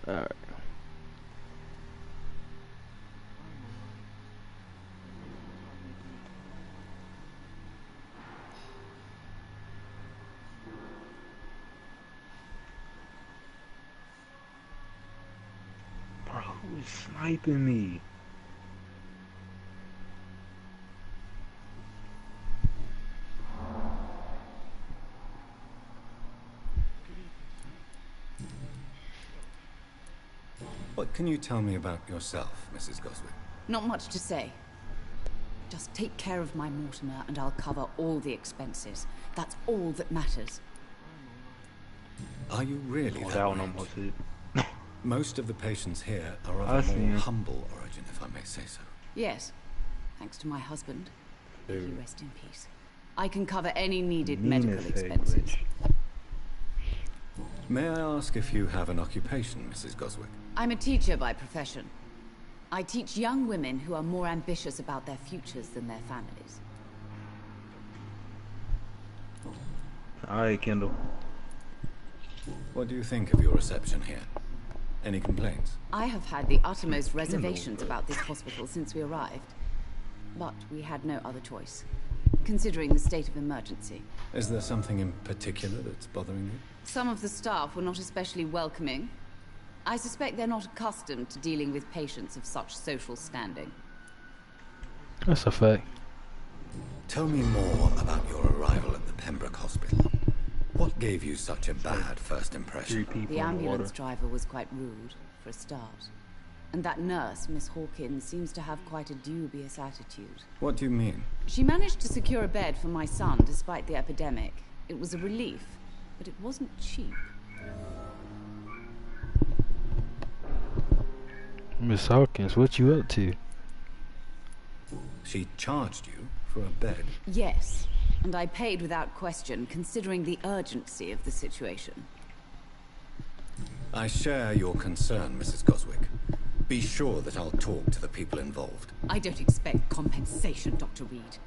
Alright. Bro, who's sniping me? What can you tell me about yourself, Mrs. Goswick? Not much to say. Just take care of my Mortimer and I'll cover all the expenses. That's all that matters. Are you really that That one rich? almost hit. Most of the patients here are I of a see more him. humble origin, if I may say so. Yes, thanks to my husband. May he Dude. rest in peace. I can cover any needed Meanest medical egg expenses. glitch. May I ask if you have an occupation, Mrs. Goswick? I'm a teacher by profession. I teach young women who are more ambitious about their futures than their families. Alright, Kendall. What do you think of your reception here? Any complaints? I have had the uttermost reservations about this hospital since we arrived. But we had no other choice, considering the state of emergency. Is there something in particular that's bothering you? Some of the staff were not especially welcoming. I suspect they're not accustomed to dealing with patients of such social standing. That's a fact. Tell me more about your arrival at the Pembroke Hospital. What gave you such a bad first impression? The ambulance driver was quite rude, for a start. And that nurse, Miss Hawkins, seems to have quite a dubious attitude. What do you mean? She managed to secure a bed for my son despite the epidemic. It was a relief, but it wasn't cheap. Miss Hawkins, what you up to? She charged you for a bed? Yes, and I paid without question, considering the urgency of the situation. I share your concern, Mrs. Goswick. Be sure that I'll talk to the people involved. I don't expect compensation, Dr. Reid.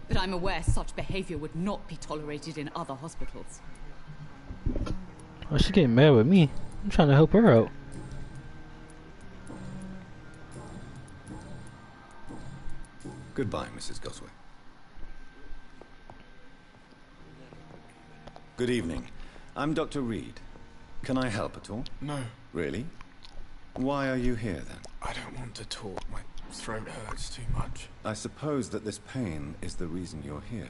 But I'm aware such behavior would not be tolerated in other hospitals. Oh, she getting mad with me. I'm trying to help her out. Goodbye, Mrs. Goswick. Good evening. I'm Dr. Reid. Can I help at all? No. Really? Why are you here, then? I don't want to talk. My throat hurts too much. I suppose that this pain is the reason you're here.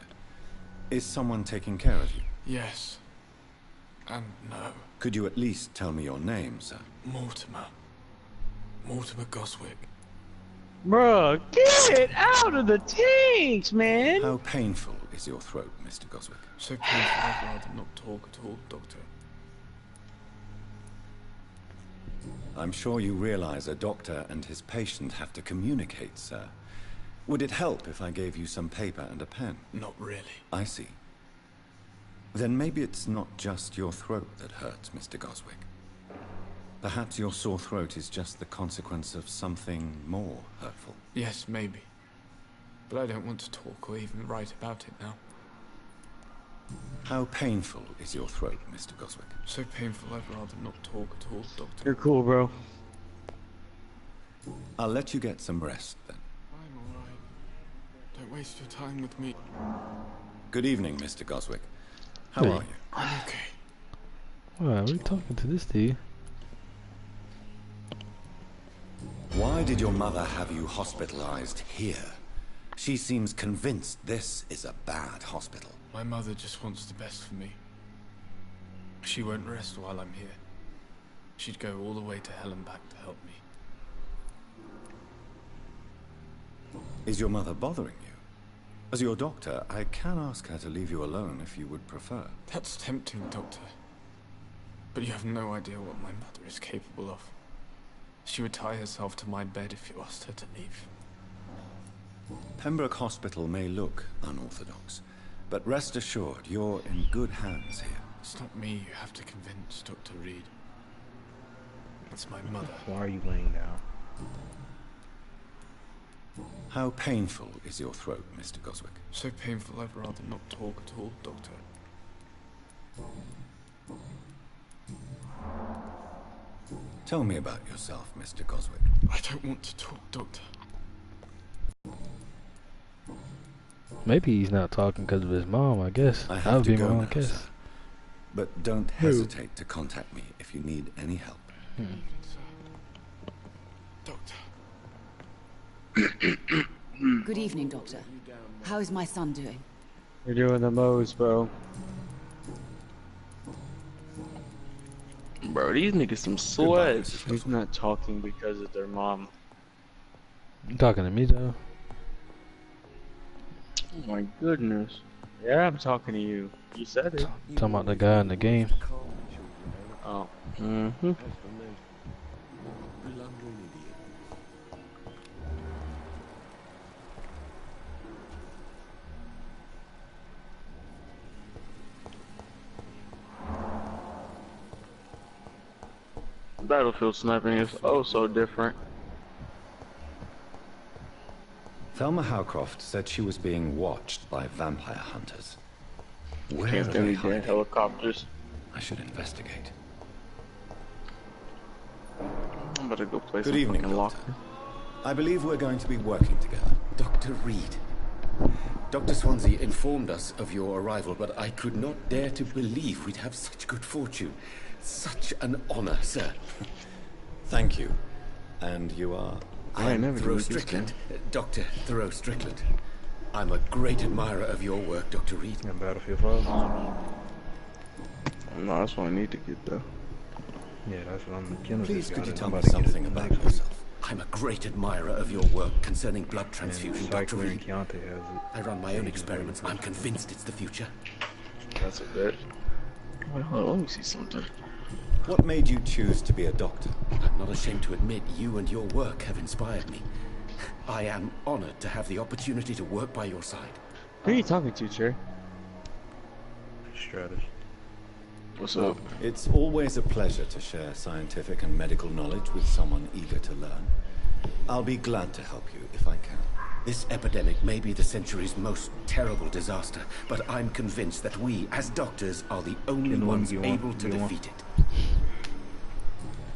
Is someone taking care of you? Yes. And no. Could you at least tell me your name, sir? Mortimer. Mortimer Goswick. Bruh, get it out of the tanks, man! How painful is your throat, Mr. Goswick? So painful I'd rather not talk at all, Doctor. I'm sure you realize a doctor and his patient have to communicate, sir. Would it help if I gave you some paper and a pen? Not really. I see. Then maybe it's not just your throat that hurts, Mr. Goswick. Perhaps your sore throat is just the consequence of something more hurtful. Yes, maybe. But I don't want to talk or even write about it now. How painful is your throat, Mr. Goswick? So painful I'd rather not talk at all, Doctor. You're cool, bro. I'll let you get some rest, then. I'm alright. Don't waste your time with me. Good evening, Mr. Goswick. How Hey. are you? I'm okay. Why are we talking to this dude? Why did your mother have you hospitalized here? She seems convinced this is a bad hospital. My mother just wants the best for me. She won't rest while I'm here. She'd go all the way to hell and back to help me. Is your mother bothering you? As your doctor, I can ask her to leave you alone if you would prefer. That's tempting, Doctor. But you have no idea what my mother is capable of. She would tie herself to my bed if you asked her to leave. Pembroke Hospital may look unorthodox, but rest assured you're in good hands here. It's not me you have to convince, Dr. Reid. It's my mother. Why are you laying down? How painful is your throat, Mr. Goswick? So painful I'd rather not talk at all, Doctor. Tell me about yourself, Mr. Goswick. I don't want to talk, Doctor. Maybe he's not talking because of his mom, I guess. I That have would to be go my now, own guess. sir. But don't hesitate to contact me if you need any help. Doctor. Good evening, Doctor. How is my son doing? You're doing the most, bro. Bro, these niggas some sweats. He's not talking because of their mom. You talking to me, though? Oh my goodness. Yeah, I'm talking to you. You said it. Talking about the guy in the game. Oh. Mm-hmm. Battlefield sniping is oh so different. Thelma Howcroft said she was being watched by vampire hunters. Where Can't are do they any hiding? helicopters. I should investigate. I'm about to go play Good some evening, fucking Doctor. locker. I believe we're going to be working together. Dr. Reid. Dr. Swansea informed us of your arrival, but I could not dare to believe we'd have such good fortune. Such an honor, sir. Thank you. And you are? I am Thoreau Strickland. Dr. Thoreau Strickland. I'm a great admirer of your work, Dr. Reid. And Battlefield 5? No, that's what I need to get though. Yeah, that's what I'm gonna Please, do. could you tell me I'm about to get something it about next week. yourself? I'm a great admirer of your work concerning blood transfusion, Dr. Cycler and Reid. Keontae has it. I run my own experiments. I'm convinced it's the future. That's a bit. Wait, hold on, let me see something. What made you choose to be a doctor? I'm not ashamed to admit you and your work have inspired me. I am honored to have the opportunity to work by your side. Who are you talking to, Cherry? Stratus. What's up? It's always a pleasure to share scientific and medical knowledge with someone eager to learn. I'll be glad to help you if I can. This epidemic may be the century's most terrible disaster, but I'm convinced that we, as doctors, are the only ones able to defeat it.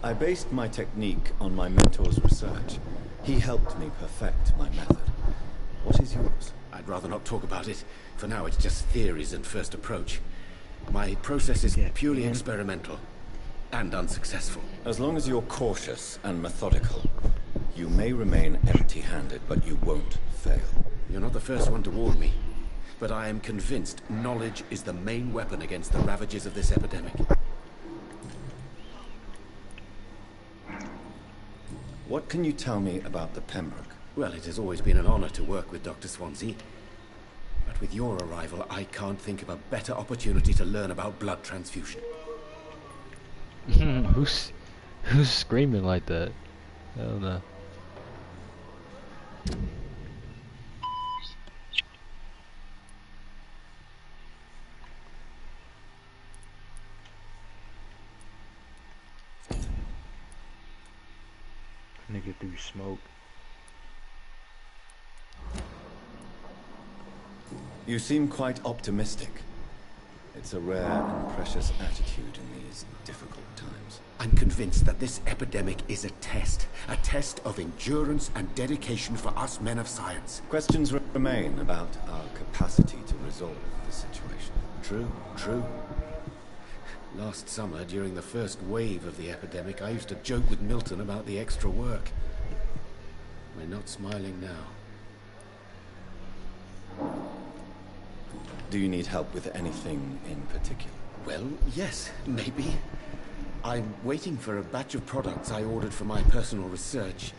I based my technique on my mentor's research. He helped me perfect my method. What is yours? I'd rather not talk about it. For now, it's just theories and first approach. My process is purely experimental and unsuccessful. As long as you're cautious and methodical, you may remain empty-handed, but you won't fail. You're not the first one to warn me, but I am convinced knowledge is the main weapon against the ravages of this epidemic. What can you tell me about the Pembroke? Well, it has always been an honor to work with Dr. Swansea. But with your arrival, I can't think of a better opportunity to learn about blood transfusion. Who's screaming like that? I don't know. Nigga through smoke. You seem quite optimistic. It's a rare and precious attitude in these difficult times. I'm convinced that this epidemic is a test of endurance and dedication for us men of science. Questions remain about our capacity to resolve the situation. True. Last summer, during the first wave of the epidemic, I used to joke with Milton about the extra work. We're not smiling now. Do you need help with anything in particular? Well, yes, maybe. I'm waiting for a batch of products I ordered for my personal research,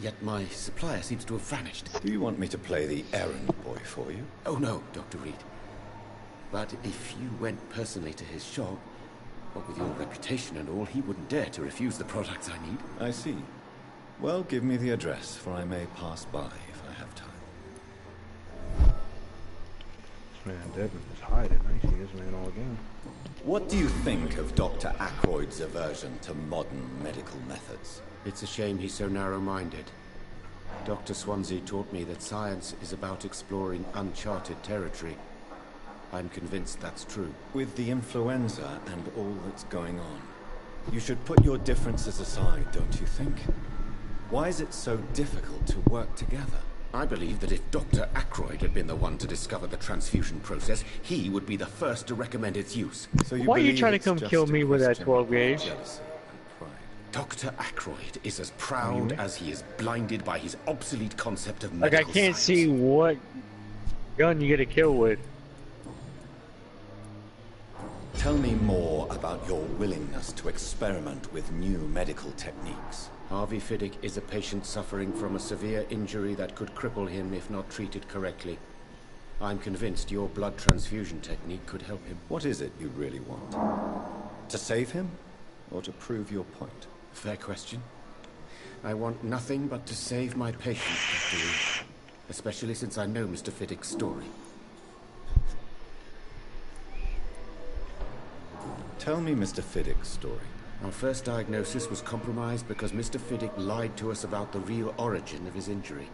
yet my supplier seems to have vanished. Do you want me to play the errand boy for you? Oh no, Dr. Reid. But if you went personally to his shop, what with your reputation and all, he wouldn't dare to refuse the products I need. I see. Well, give me the address, for I may pass by if I have time. This man Devin is hiding. I see this man all again. What do you think of Dr. Ackroyd's aversion to modern medical methods? It's a shame he's so narrow-minded. Dr. Swansea taught me that science is about exploring uncharted territory. I'm convinced that's true. With the influenza and all that's going on, you should put your differences aside, don't you think? Why is it so difficult to work together? I believe that if Dr. Ackroyd had been the one to discover the transfusion process, he would be the first to recommend its use. So you Why are you trying to come kill me with that 12 gauge? Dr. Ackroyd is as proud as he is blinded by his obsolete concept of Like, I medical can't science. see what gun you get a kill with. Tell me more about your willingness to experiment with new medical techniques. Harvey Fiddick is a patient suffering from a severe injury that could cripple him if not treated correctly. I'm convinced your blood transfusion technique could help him. What is it you really want? To save him? Or to prove your point? Fair question. I want nothing but to save my patient, Dr. Reid. Especially since I know Mr. Fiddick's story. Tell me Mr. Fiddick's story. Our first diagnosis was compromised because Mr. Fiddick lied to us about the real origin of his injury.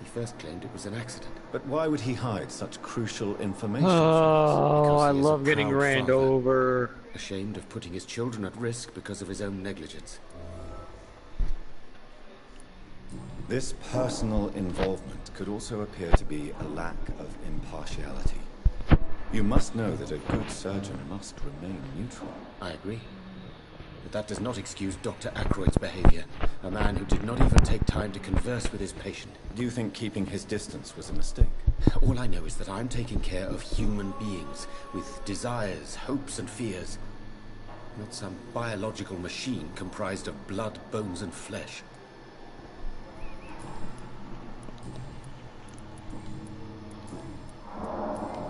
He first claimed it was an accident. But why would he hide such crucial information Oh, I Because he is a love getting proud ran father, over. ashamed of putting his children at risk because of his own negligence. This personal involvement could also appear to be a lack of impartiality. You must know that a good surgeon must remain neutral. I agree. But that does not excuse Dr. Ackroyd's behavior. A man who did not even take time to converse with his patient. Do you think keeping his distance was a mistake? All I know is that I'm taking care of human beings with desires, hopes and fears. Not some biological machine comprised of blood, bones and flesh.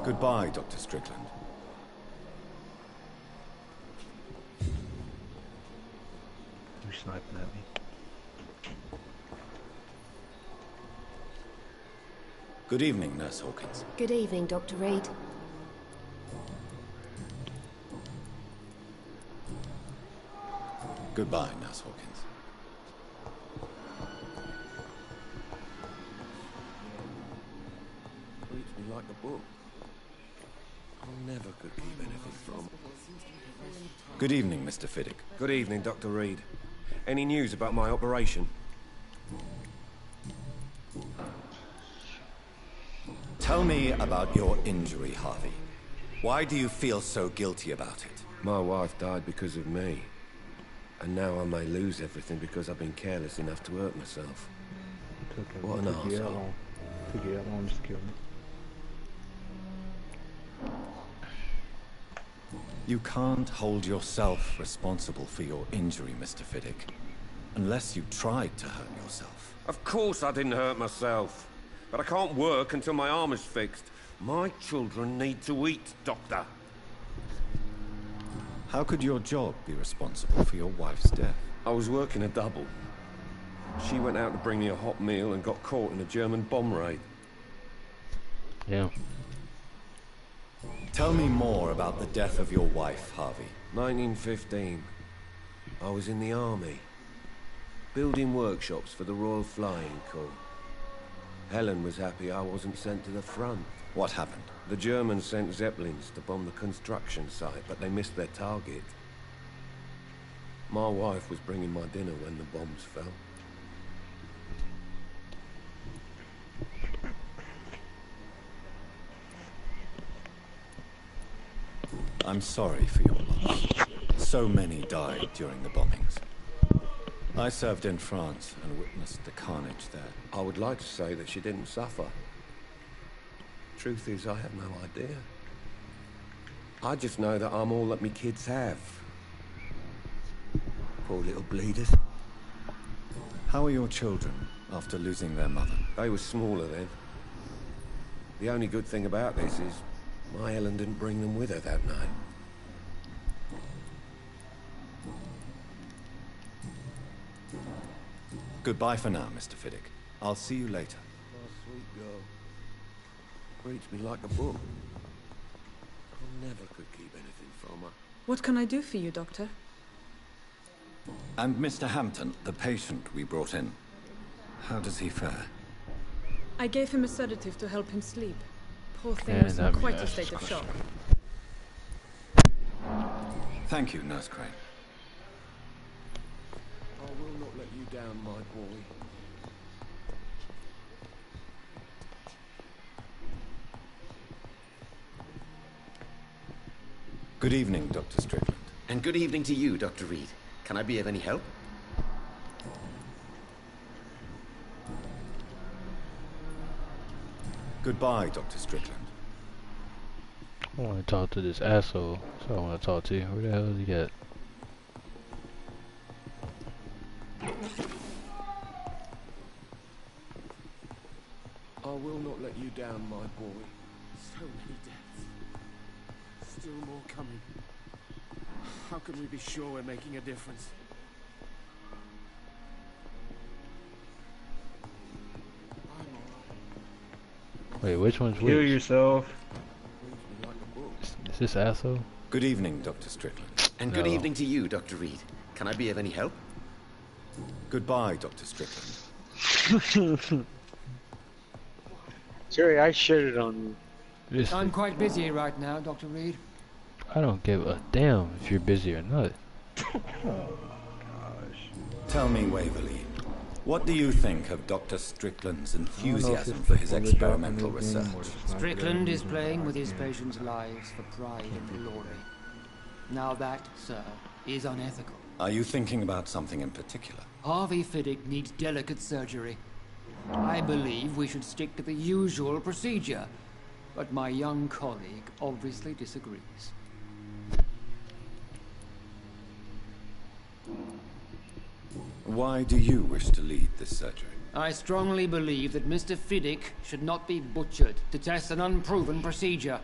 Goodbye, Dr. Strickland. You sniping at me? Good evening, Nurse Hawkins. Good evening, Dr. Reid. Goodbye, Nurse Hawkins. Reads me like a book. I never could keep anything from. Good evening, Mr. Fiddick. Good evening, Dr. Reid. Any news about my operation? Tell me about your injury, Harvey. Why do you feel so guilty about it? My wife died because of me. And now I may lose everything because I've been careless enough to hurt myself. What an arsehole. Took you that long just to kill me. You can't hold yourself responsible for your injury, Mr. Fiddick. Unless you tried to hurt yourself. Of course I didn't hurt myself. But I can't work until my arm is fixed. My children need to eat, Doctor. How could your job be responsible for your wife's death? I was working a double. She went out to bring me a hot meal and got caught in a German bomb raid. Yeah. Tell me more about the death of your wife, Harvey. 1915. I was in the army. Building workshops for the Royal Flying Corps. Helen was happy I wasn't sent to the front. What happened? The Germans sent Zeppelins to bomb the construction site, but they missed their target. My wife was bringing my dinner when the bombs fell. I'm sorry for your loss. So many died during the bombings. I served in France and witnessed the carnage there. I would like to say that she didn't suffer. Truth is, I have no idea. I just know that I'm all that me kids have. Poor little bleeders. How are your children after losing their mother? They were smaller then. The only good thing about this is my Helen didn't bring them with her that night. Goodbye for now, Mr. Fiddick. I'll see you later. Oh, sweet girl. Reads me like a book. I never could keep anything from her. What can I do for you, Doctor? And Mr. Hampton, the patient we brought in. How does he fare? I gave him a sedative to help him sleep. Poor thing was in quite a state of shock. Thank you, Nurse Crane. I will not let you down, my boy. Good evening, Dr. Strickland. And good evening to you, Dr. Reid. Can I be of any help? Goodbye, Dr. Strickland. I want to talk to this asshole. That's what I want to talk to. Where the hell is he at? I will not let you down, my boy. So many deaths. Still more coming. How can we be sure we're making a difference? Wait, which one's which? Kill yourself. Is this asshole? Good evening, Dr. Strickland. And good evening to you, Dr. Reid. Can I be of any help? Goodbye, Dr. Strickland. Jerry, I shitted on you. I'm quite busy right now, Dr. Reid. I don't give a damn if you're busy or not. Tell me, Waverly, what do you think of Dr. Strickland's enthusiasm for his experimental research? Strickland is playing with his patients' lives for pride and glory. Now that, sir, is unethical. Are you thinking about something in particular? Harvey Fiddick needs delicate surgery. I believe we should stick to the usual procedure, but my young colleague obviously disagrees. Why do you wish to lead this surgery? I strongly believe that Mr. Fiddick should not be butchered to test an unproven procedure.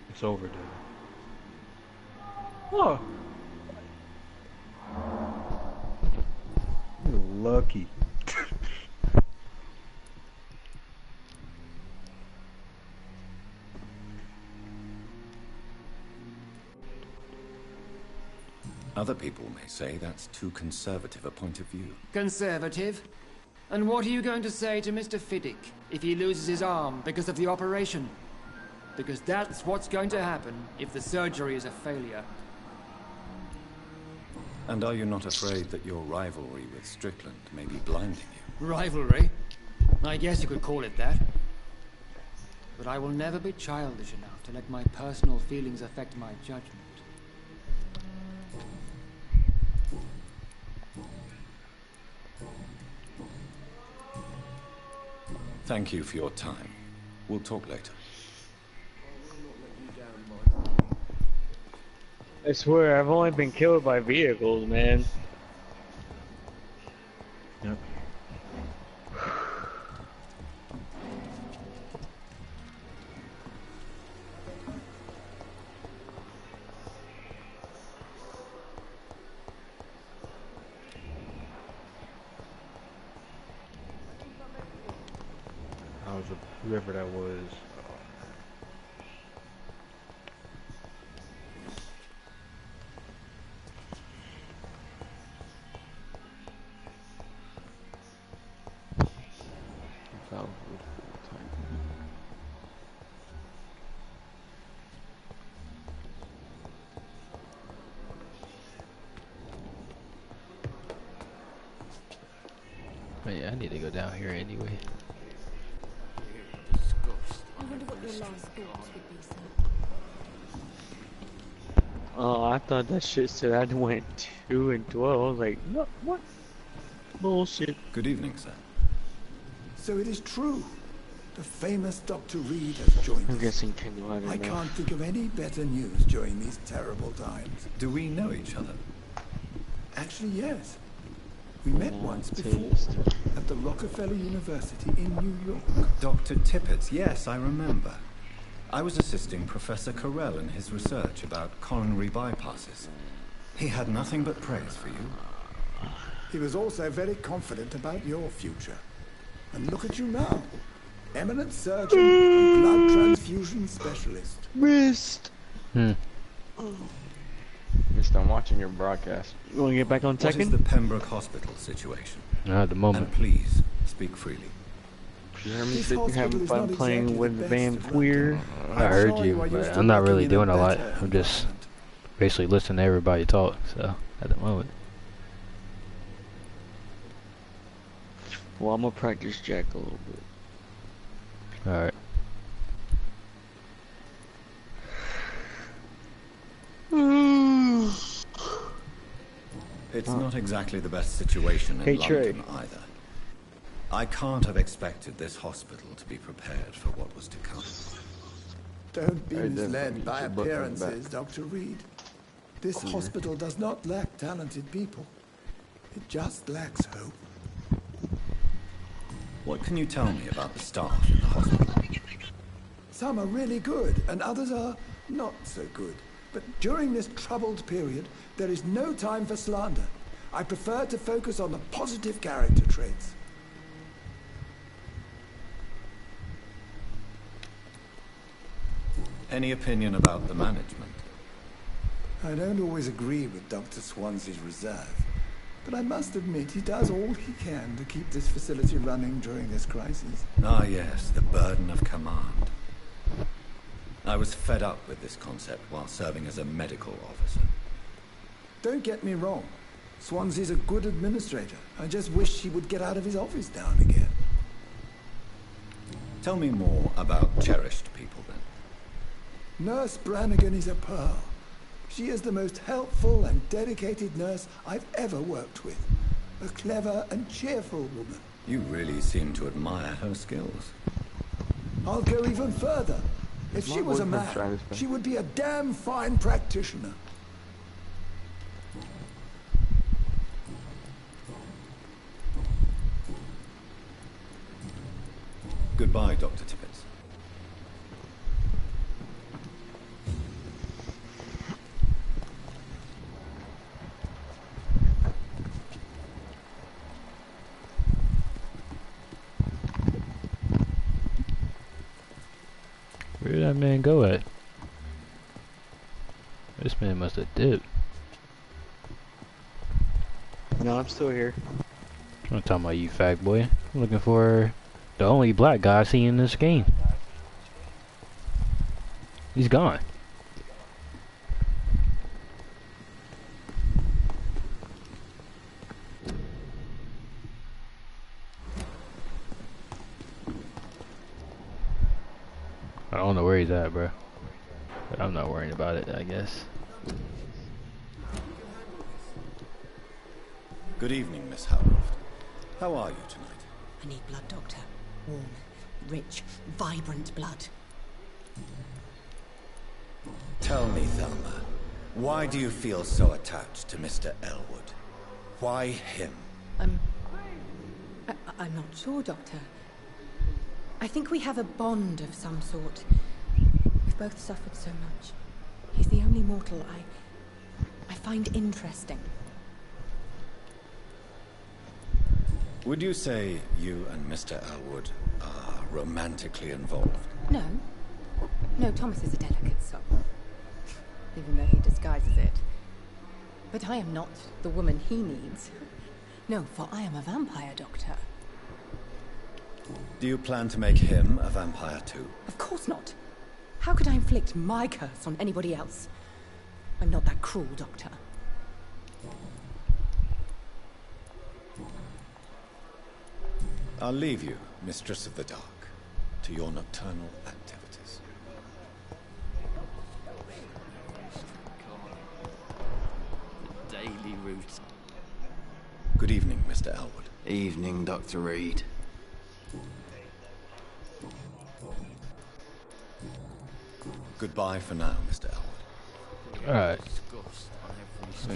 It's over, dude. Oh. You're lucky. Other people may say that's too conservative a point of view. Conservative? And what are you going to say to Mr. Fiddick if he loses his arm because of the operation? Because that's what's going to happen if the surgery is a failure. And are you not afraid that your rivalry with Strickland may be blinding you? Rivalry? I guess you could call it that. But I will never be childish enough to let my personal feelings affect my judgment. Thank you for your time. We'll talk later. I swear, I've only been killed by vehicles, man. Yep. I was whoever that was. Oh, yeah, I need to go down here anyway. I wonder what your last thoughts would be, sir. Oh, I thought that shit said I went 2 and 12. I was like, no, what? Bullshit. Good evening, sir. So it is true. The famous Dr. Reid has joined I'm us. guessing Kendall, I I don't know. can't think of any better news during these terrible times. Do we know each other? Actually, yes. We met once before at the Rockefeller University in New York. Dr. Tippett, yes, I remember. I was assisting Professor Carell in his research about coronary bypasses. He had nothing but praise for you. He was also very confident about your future. And look at you now. Eminent surgeon and blood transfusion specialist. Missed. Missed on watching your broadcast. You want to get back on What is Tekken? the Pembroke Hospital situation? Not at the moment. And please, speak freely. You hear me? This That you're having hospital is fun not playing exactly with the best of Vampyr. I heard sorry you, why you're but still I'm not really working in a doing a lot. better I'm just basically listening to everybody talk, so at the moment. Well, I'm gonna practice Jack a little bit. Alright. It's not exactly the best situation in Hey, London Trey. either. I can't have expected this hospital to be prepared for what was to come. Don't be I definitely misled by should book him appearances, back. Dr. Reid. This hospital does not lack talented people. It just lacks hope. What can you tell me about the staff in the hospital? Some are really good, and others are not so good. But during this troubled period, there is no time for slander. I prefer to focus on the positive character traits. Any opinion about the management? I don't always agree with Dr. Swansea's reserve, but I must admit he does all he can to keep this facility running during this crisis. Ah yes, the burden of command. I was fed up with this concept while serving as a medical officer. Don't get me wrong. Swansea's a good administrator. I just wish he would get out of his office now and again. Tell me more about cherished people then. Nurse Brannigan is a pearl. She is the most helpful and dedicated nurse I've ever worked with. A clever and cheerful woman. You really seem to admire her skills. I'll go even further. If My she was a boyfriend tried man, this thing. she would be a damn fine practitioner. Goodbye, Dr. Tippett. Where did that man go at? This man must have dipped. No, I'm still here. I'm not talking about you, fag boy. I'm looking for the only black guy I see in this game. He's gone. don't know where he's at, bro. But I'm not worrying about it, I guess. Good evening, Miss Howcroft. How are you tonight? I need blood, Doctor. Warm, rich, vibrant blood. Tell me, Thelma, why do you feel so attached to Mr. Elwood? Why him? I'm not sure, Doctor. I think we have a bond of some sort. We've both suffered so much. He's the only mortal I find interesting. Would you say you and Mr. Elwood are romantically involved? No. No, Thomas is a delicate soul. Even though he disguises it. But I am not the woman he needs. No, for I am a vampire, Doctor. Do you plan to make him a vampire too? Of course not. How could I inflict my curse on anybody else? I'm not that cruel, Doctor. I'll leave you, Mistress of the Dark, to your nocturnal activities. Daily route. Good evening, Mr. Elwood. Evening, Dr. Reid. Goodbye for now, Mr. Elwood. Alright. I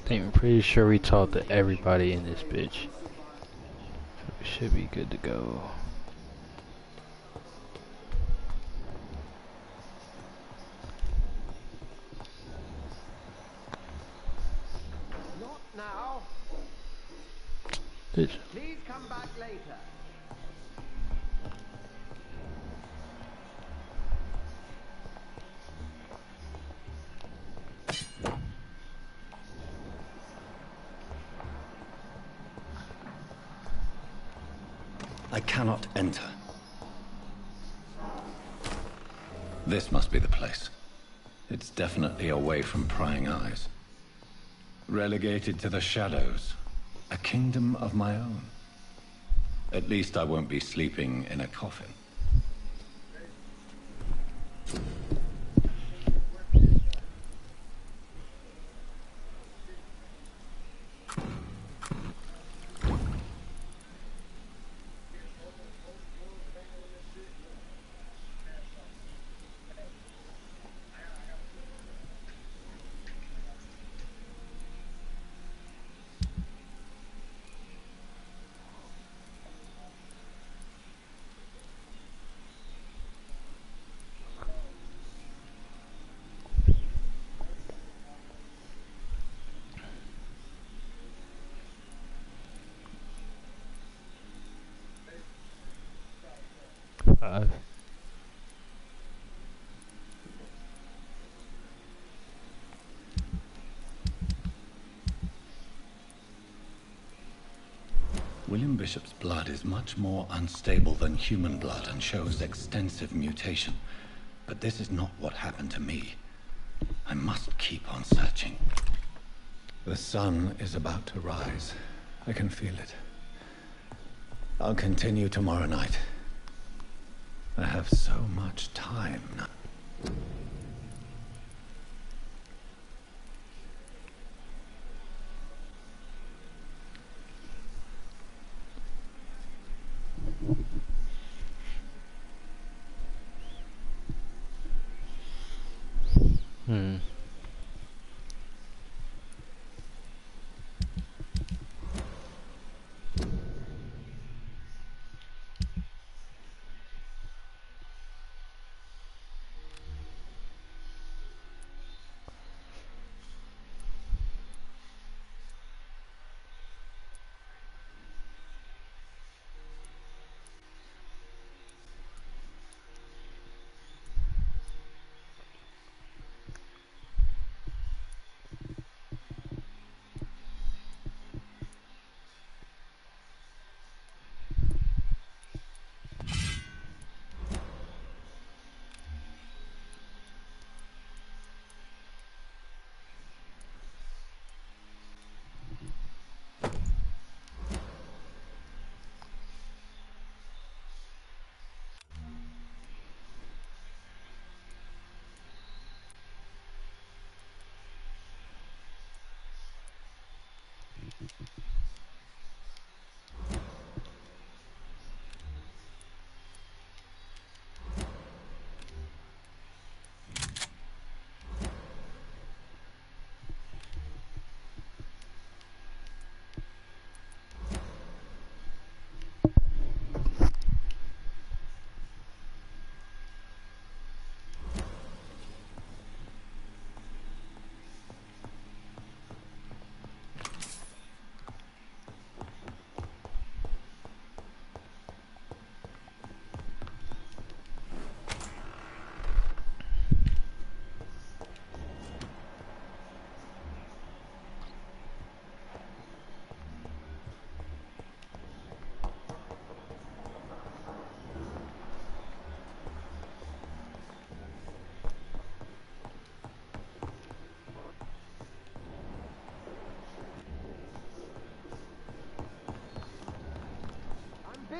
think I'm pretty sure we talked to everybody in this bitch. So we should be good to go. Not now. Bitch. Please come back later. I cannot enter. This must be the place. It's definitely away from prying eyes. Relegated to the shadows. A kingdom of my own. At least I won't be sleeping in a coffin. William Bishop's blood is much more unstable than human blood and shows extensive mutation. But this is not what happened to me. I must keep on searching. The sun is about to rise. I can feel it. I'll continue tomorrow night. I have so much time now.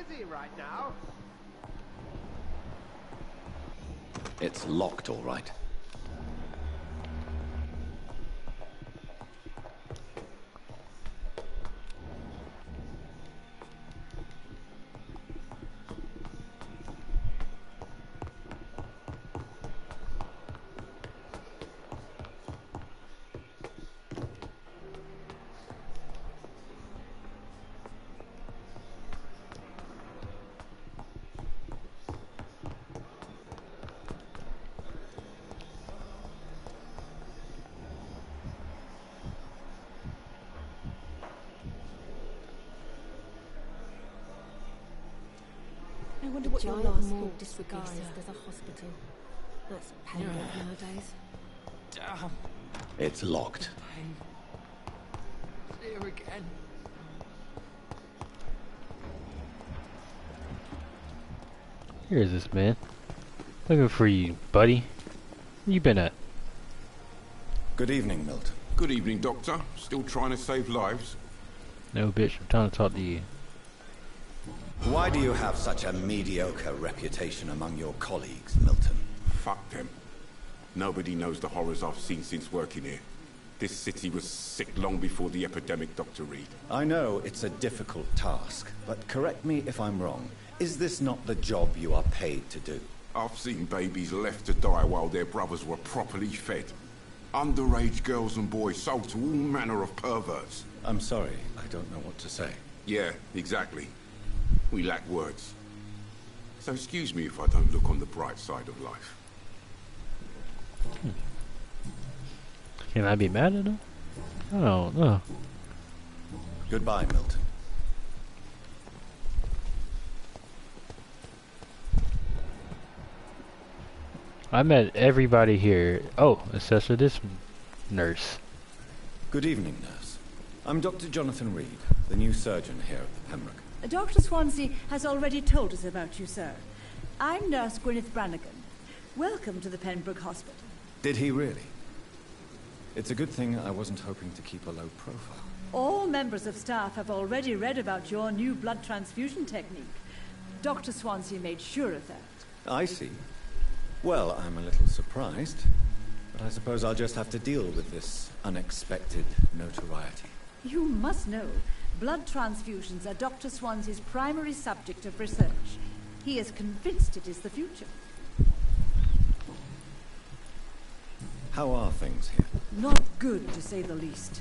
busy right now. It's locked, all right. I wonder what your last thought disguised as a hospital. That's Pembroke nowadays. Damn. It's locked. Pain. Here again. Here's this man. Looking for you, buddy. Where you been at? Good evening, Milton. Good evening, Doctor. Still trying to save lives? No, bitch. I'm trying to talk to you. Why do you have such a mediocre reputation among your colleagues, Milton? Fuck them. Nobody knows the horrors I've seen since working here. This city was sick long before the epidemic, Dr. Reid. I know it's a difficult task, but correct me if I'm wrong. Is this not the job you are paid to do? I've seen babies left to die while their brothers were properly fed. Underage girls and boys sold to all manner of perverts. I'm sorry, I don't know what to say. Yeah, exactly. We lack words. So excuse me if I don't look on the bright side of life. Can I be mad at him? I don't know. Goodbye, Milton. I met everybody here. Oh, except for this nurse. Good evening, nurse. I'm Dr. Jonathan Reid, the new surgeon here at the Pembroke. Dr. Swansea has already told us about you, sir. I'm Nurse Gwyneth Brannigan. Welcome to the Pembroke Hospital. Did he really? It's a good thing I wasn't hoping to keep a low profile. All members of staff have already read about your new blood transfusion technique. Dr. Swansea made sure of that. I see. Well, I'm a little surprised, but I suppose I'll just have to deal with this unexpected notoriety. You must know, blood transfusions are Dr. Swansea's primary subject of research. He is convinced it is the future. How are things here? Not good, to say the least.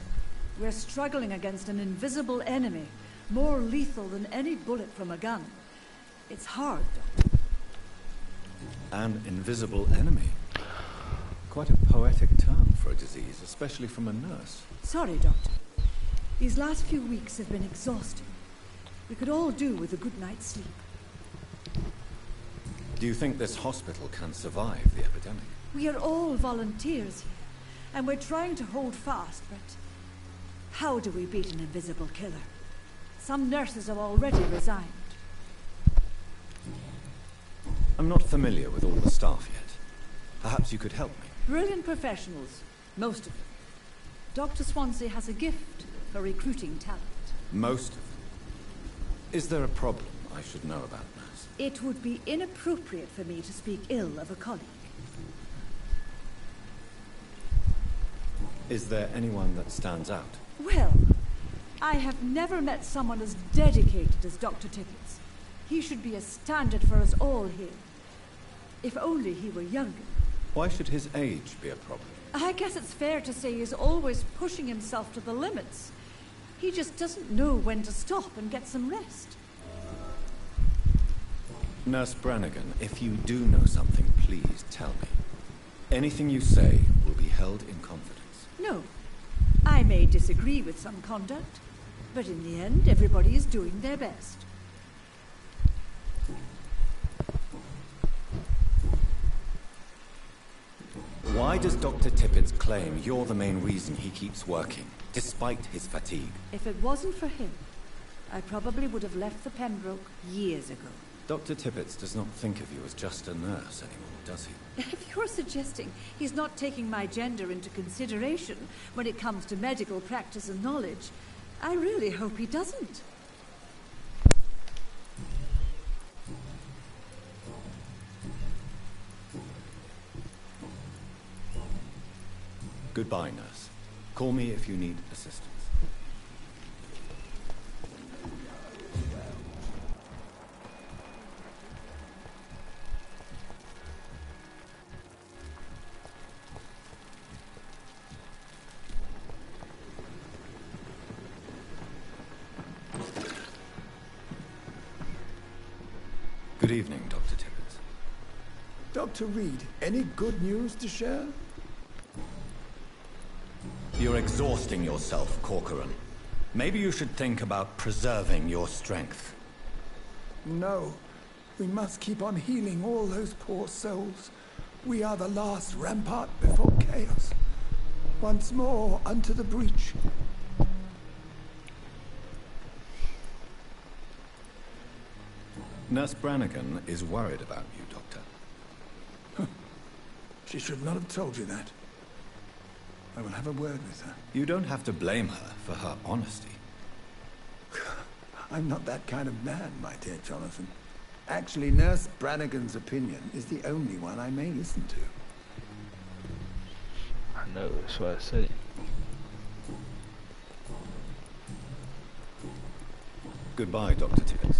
We're struggling against an invisible enemy, more lethal than any bullet from a gun. It's hard, Doctor. An invisible enemy? Quite a poetic term for a disease, especially from a nurse. Sorry, Doctor. These last few weeks have been exhausting. We could all do with a good night's sleep. Do you think this hospital can survive the epidemic? We are all volunteers here, and we're trying to hold fast, but how do we beat an invisible killer? Some nurses have already resigned. I'm not familiar with all the staff yet. Perhaps you could help me. Brilliant professionals, most of them. Dr. Swansea has a gift for recruiting talent. Most of them? Is there a problem I should know about, nurse? It would be inappropriate for me to speak ill of a colleague. Is there anyone that stands out? Well, I have never met someone as dedicated as Dr. Tippett. He should be a standard for us all here. If only he were younger. Why should his age be a problem? I guess it's fair to say he's always pushing himself to the limits. He just doesn't know when to stop and get some rest. Nurse Brannigan, if you do know something, please tell me. Anything you say will be held in confidence. No. I may disagree with some conduct, but in the end, everybody is doing their best. Why does Dr. Tippett claim you're the main reason he keeps working, despite his fatigue? If it wasn't for him, I probably would have left the Pembroke years ago. Dr. Tippett does not think of you as just a nurse anymore, does he? If you're suggesting he's not taking my gender into consideration when it comes to medical practice and knowledge, I really hope he doesn't. Goodbye, nurse. Call me if you need assistance. Good evening, Dr. Tibbets. Dr. Reid, any good news to share? You're exhausting yourself, Corcoran. Maybe you should think about preserving your strength. No. We must keep on healing all those poor souls. We are the last rampart before chaos. Once more, unto the breach. Nurse Brannigan is worried about you, Doctor. She should not have told you that. I will have a word with her. You don't have to blame her for her honesty. I'm not that kind of man, my dear Jonathan. Actually, Nurse Brannigan's opinion is the only one I may listen to. I know, that's why I said it. Goodbye, Dr. Tibbets.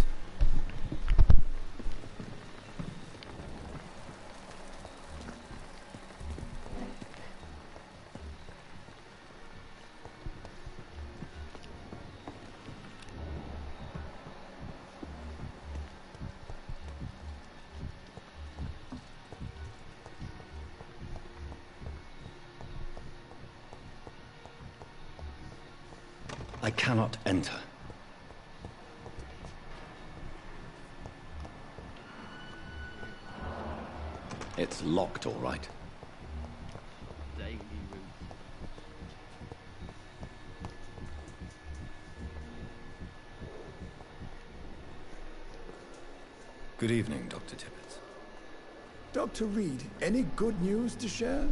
I cannot enter. It's locked, all right. Daily route. Good evening, Dr. Tibbets. Dr. Reid, any good news to share?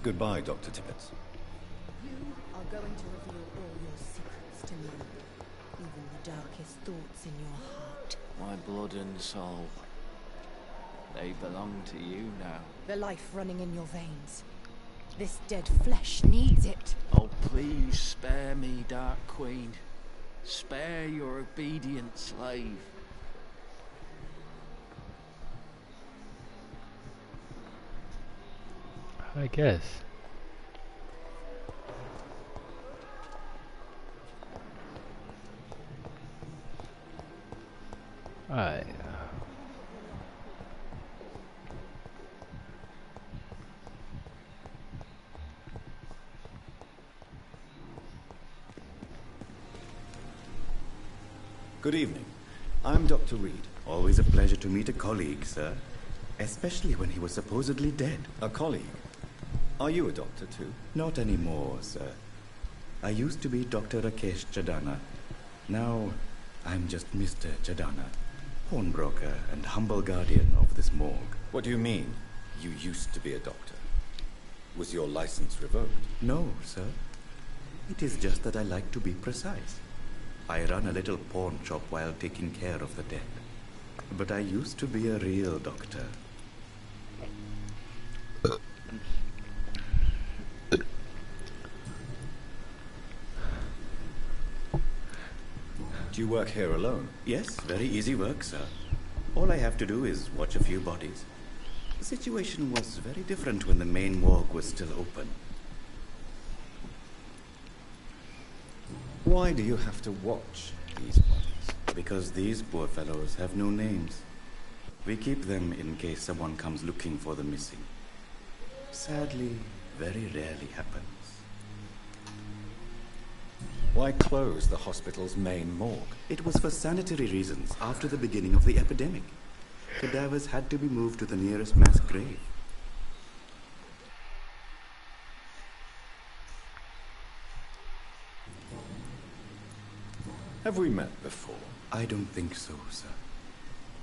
Goodbye, Dr. Tibbets. You are going to reveal all your secrets to me. Even the darkest thoughts in your heart. My blood and soul. They belong to you now. The life running in your veins. This dead flesh needs it. Oh, please spare me, Dark Queen. Spare your obedient slave. I guess. Alright. Good evening. I'm Dr. Reid. Always a pleasure to meet a colleague, sir. Especially when he was supposedly dead. A colleague? Are you a doctor too? Not anymore, sir. I used to be Dr. Rakesh Chadana. Now, I'm just Mr. Chadana, pawnbroker and humble guardian of this morgue. What do you mean, you used to be a doctor? Was your license revoked? No, sir. It is just that I like to be precise. I run a little pawn shop while taking care of the dead. But I used to be a real doctor. Do you work here alone? Yes, very easy work, sir. All I have to do is watch a few bodies. The situation was very different when the main morgue was still open. Why do you have to watch these bodies? Because these poor fellows have no names. We keep them in case someone comes looking for the missing. Sadly, very rarely happens. Why close the hospital's main morgue? It was for sanitary reasons after the beginning of the epidemic. Cadavers had to be moved to the nearest mass grave. Have we met before? I don't think so, sir.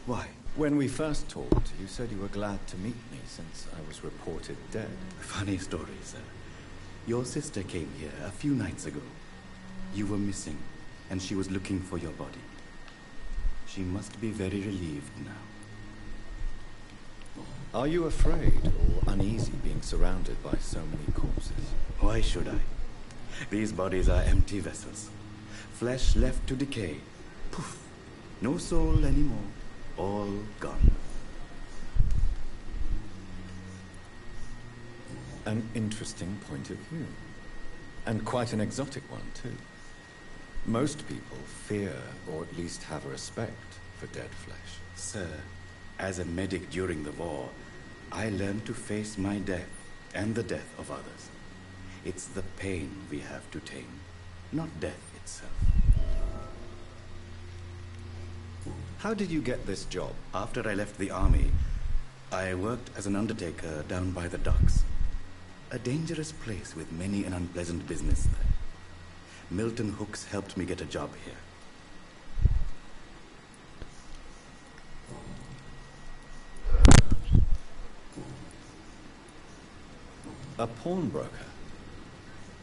Why? When we first talked, you said you were glad to meet me since I was reported dead. Funny story, sir. Your sister came here a few nights ago. You were missing, and she was looking for your body. She must be very relieved now. Are you afraid or uneasy being surrounded by so many corpses? Why should I? These bodies are empty vessels. Flesh left to decay. Poof. No soul anymore. All gone. An interesting point of view. And quite an exotic one, too. Most people fear, or at least have a respect, for dead flesh. Sir, as a medic during the war, I learned to face my death and the death of others. It's the pain we have to tame, not death itself. How did you get this job? After I left the army, I worked as an undertaker down by the docks. A dangerous place with many an unpleasant business there. Milton Hooks helped me get a job here. A pawnbroker?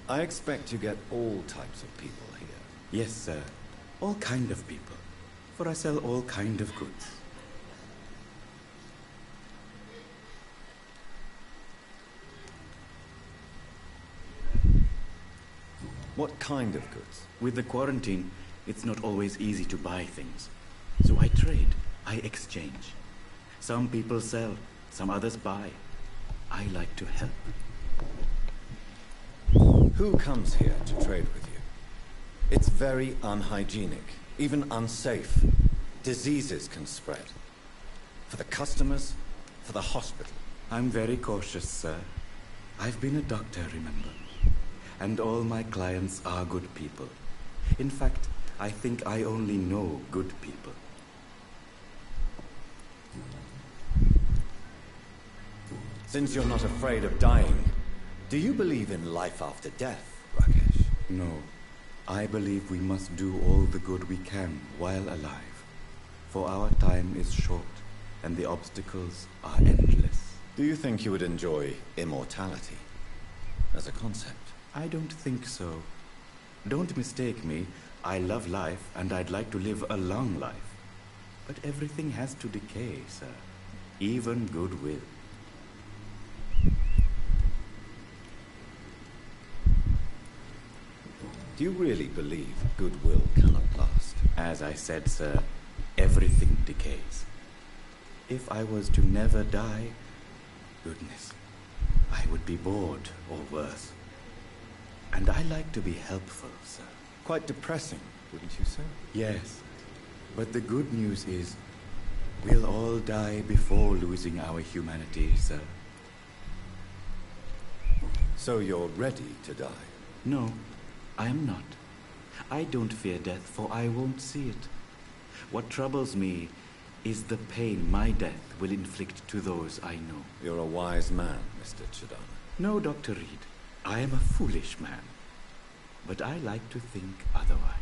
I expect you get all types of people here. Yes, sir. All kind of people. For I sell all kind of goods. What kind of goods? With the quarantine, it's not always easy to buy things. So I trade, I exchange. Some people sell, some others buy. I like to help. Who comes here to trade with you? It's very unhygienic, even unsafe. Diseases can spread. For the customers, for the hospital. I'm very cautious, sir. I've been a doctor, remember? And all my clients are good people. In fact, I think I only know good people. Since you're not afraid of dying, do you believe in life after death, Rakesh? No. I believe we must do all the good we can while alive. For our time is short, and the obstacles are endless. Do you think you would enjoy immortality as a concept? I don't think so. Don't mistake me. I love life, and I'd like to live a long life. But everything has to decay, sir. Even goodwill. Do you really believe goodwill cannot last? As I said, sir, everything decays. If I was to never die, goodness, I would be bored or worse. And I like to be helpful, sir. Quite depressing, wouldn't you say? Yes. But the good news is, we'll all die before losing our humanity, sir. So you're ready to die? No, I am not. I don't fear death, for I won't see it. What troubles me is the pain my death will inflict to those I know. You're a wise man, Mr. Chidana. No, Dr. Reid. I am a foolish man. But I like to think otherwise.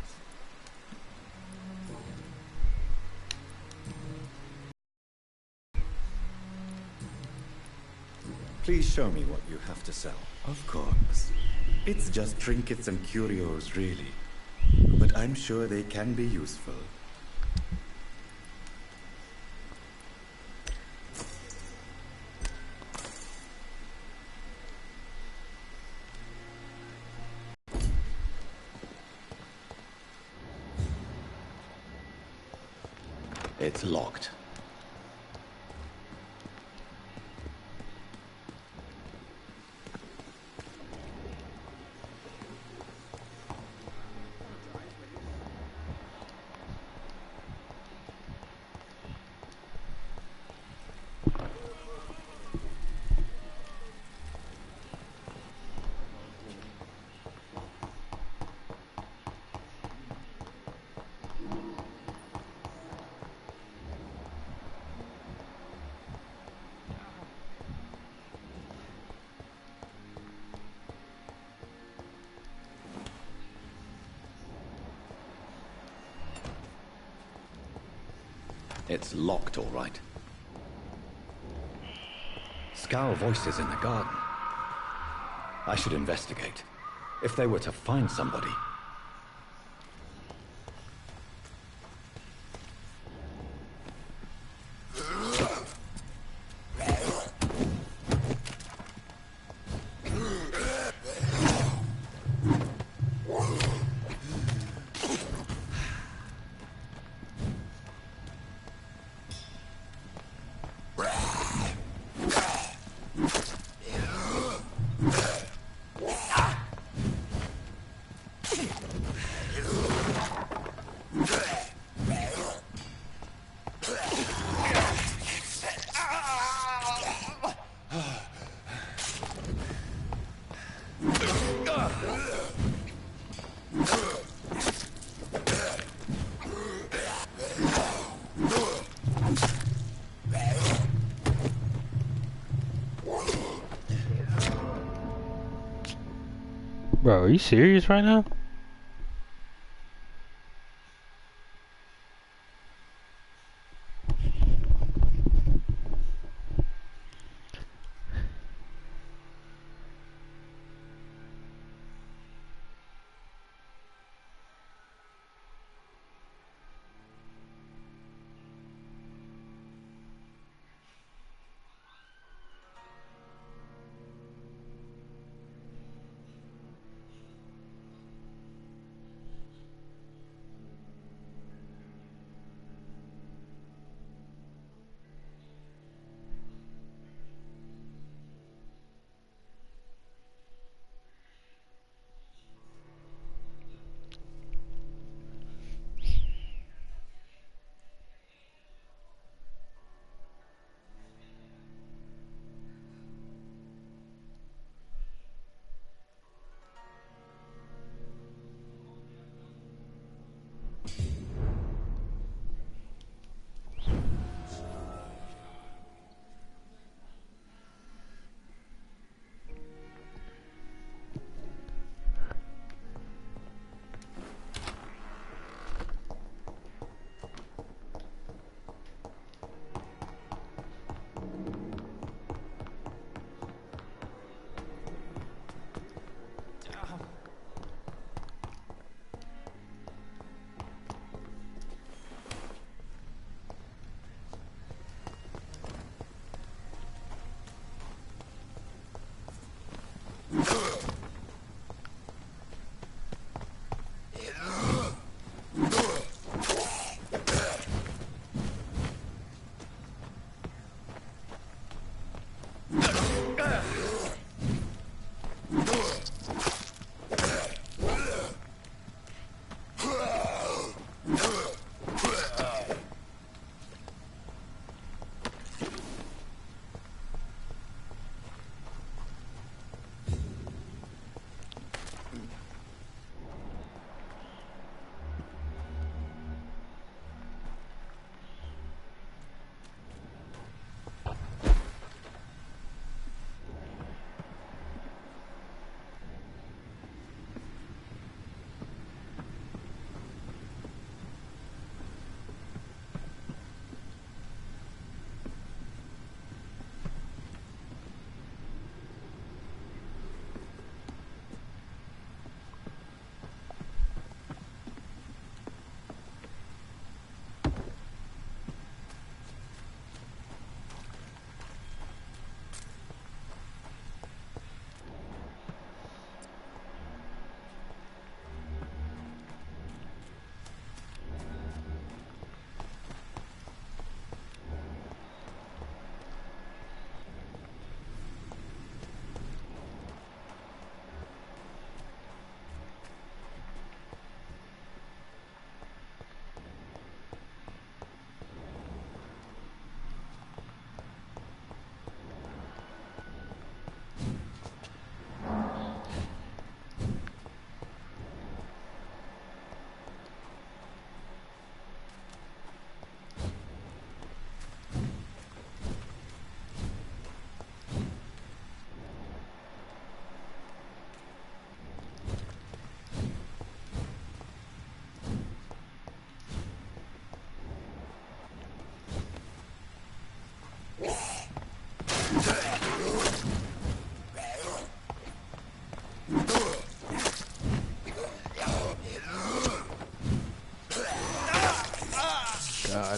Please show me what you have to sell. Of course. It's just trinkets and curios, really. But I'm sure they can be useful. It's locked. It's locked, all right. Scowl voices in the garden. I should investigate. If they were to find somebody... Bro, are you serious right now?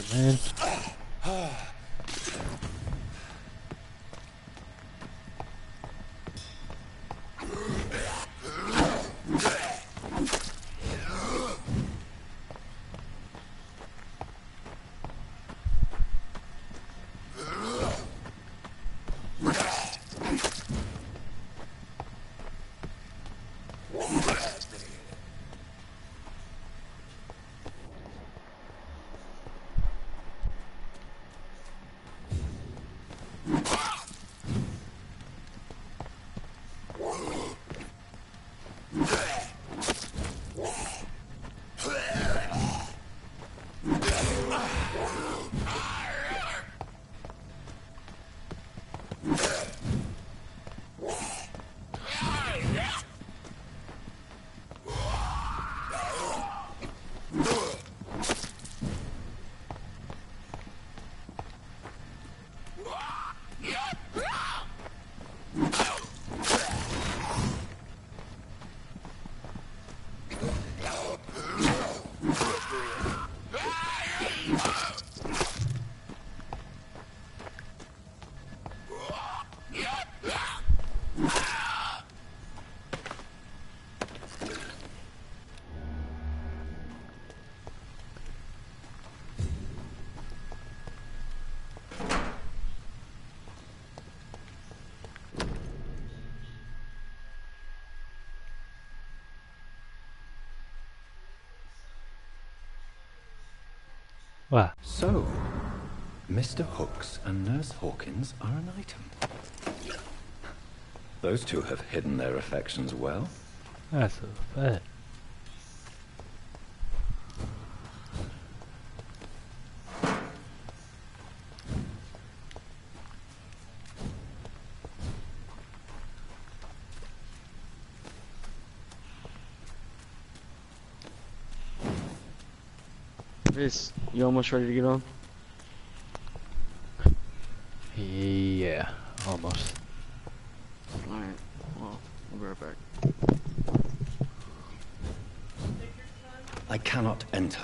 God, man. What? So, Mr. Hooks and Nurse Hawkins are an item. Those two have hidden their affections well. That's a fact. Chris, you almost ready to get on? Yeah, almost. Alright, well, I'll be right back. I cannot enter.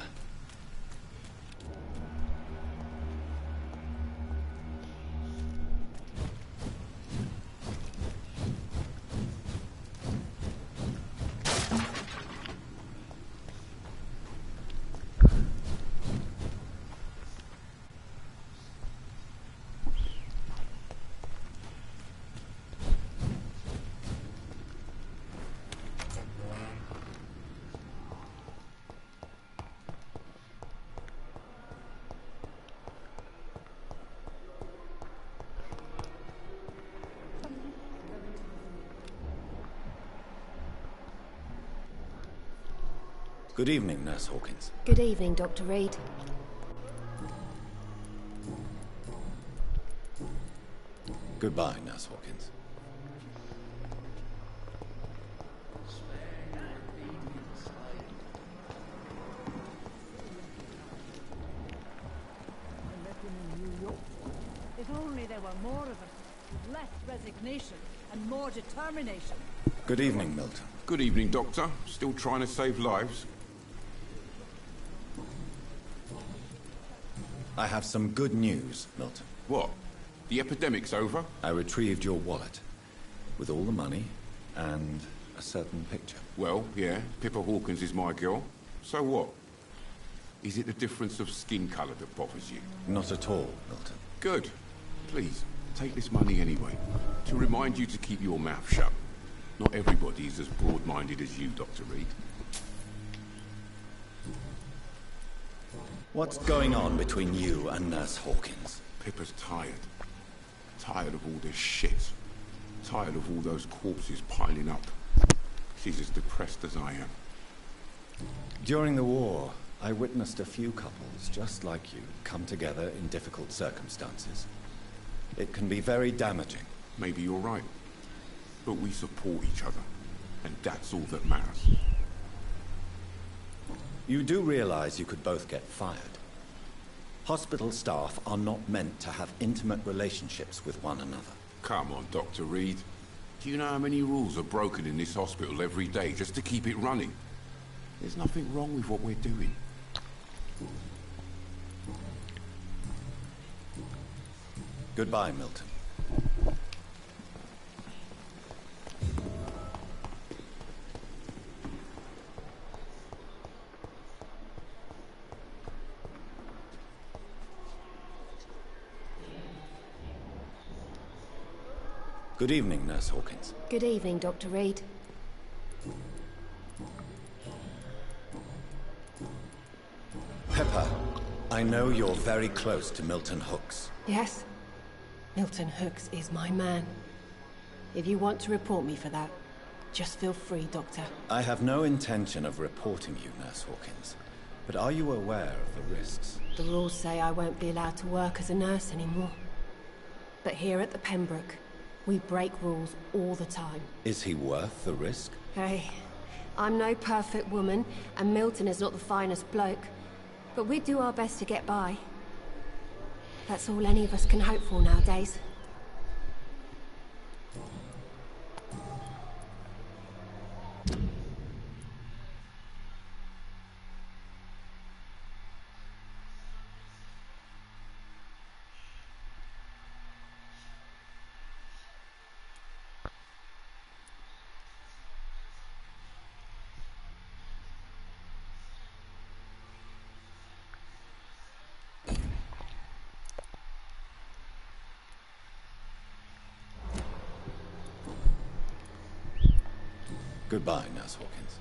Good evening, Nurse Hawkins. Good evening, Dr. Reid. Goodbye, Nurse Hawkins. If only there were more of us, with less resignation and more determination. Good evening, Milton. Good evening, Doctor. Still trying to save lives? I have some good news, Milton. What? The epidemic's over? I retrieved your wallet, with all the money, and a certain picture. Well, yeah, Pippa Hawkins is my girl. So what? Is it the difference of skin colour that bothers you? Not at all, Milton. Good. Please, take this money anyway, to remind you to keep your mouth shut. Not everybody is as broad-minded as you, Dr. Reid. What's going on between you and Nurse Hawkins? Pippa's tired. Tired of all this shit. Tired of all those corpses piling up. She's as depressed as I am. During the war, I witnessed a few couples just like you come together in difficult circumstances. It can be very damaging. Maybe you're right. But we support each other. And that's all that matters. You do realize you could both get fired. Hospital staff are not meant to have intimate relationships with one another. Come on, Dr. Reid. Do you know how many rules are broken in this hospital every day just to keep it running? There's nothing wrong with what we're doing. Goodbye, Milton. Good evening, Nurse Hawkins. Good evening, Dr. Reid. Pepper, I know you're very close to Milton Hooks. Yes? Milton Hooks is my man. If you want to report me for that, just feel free, Doctor. I have no intention of reporting you, Nurse Hawkins. But are you aware of the risks? The rules say I won't be allowed to work as a nurse anymore. But here at the Pembroke, we break rules all the time. Is he worth the risk? Hey, I'm no perfect woman, and Milton is not the finest bloke. But we do our best to get by. That's all any of us can hope for nowadays. Goodbye, Nurse Hawkins.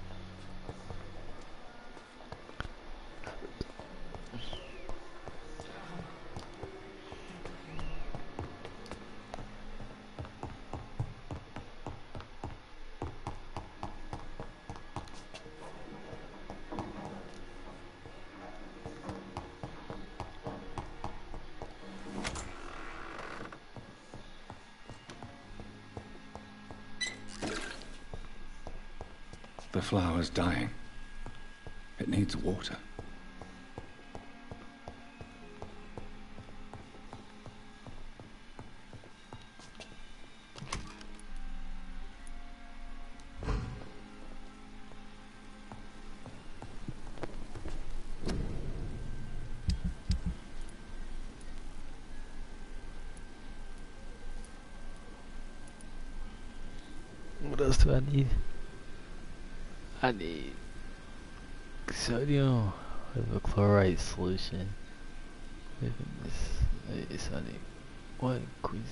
The flower's dying. It needs water. What else do I need? I need sodium with a chloride solution. I need what cuisine?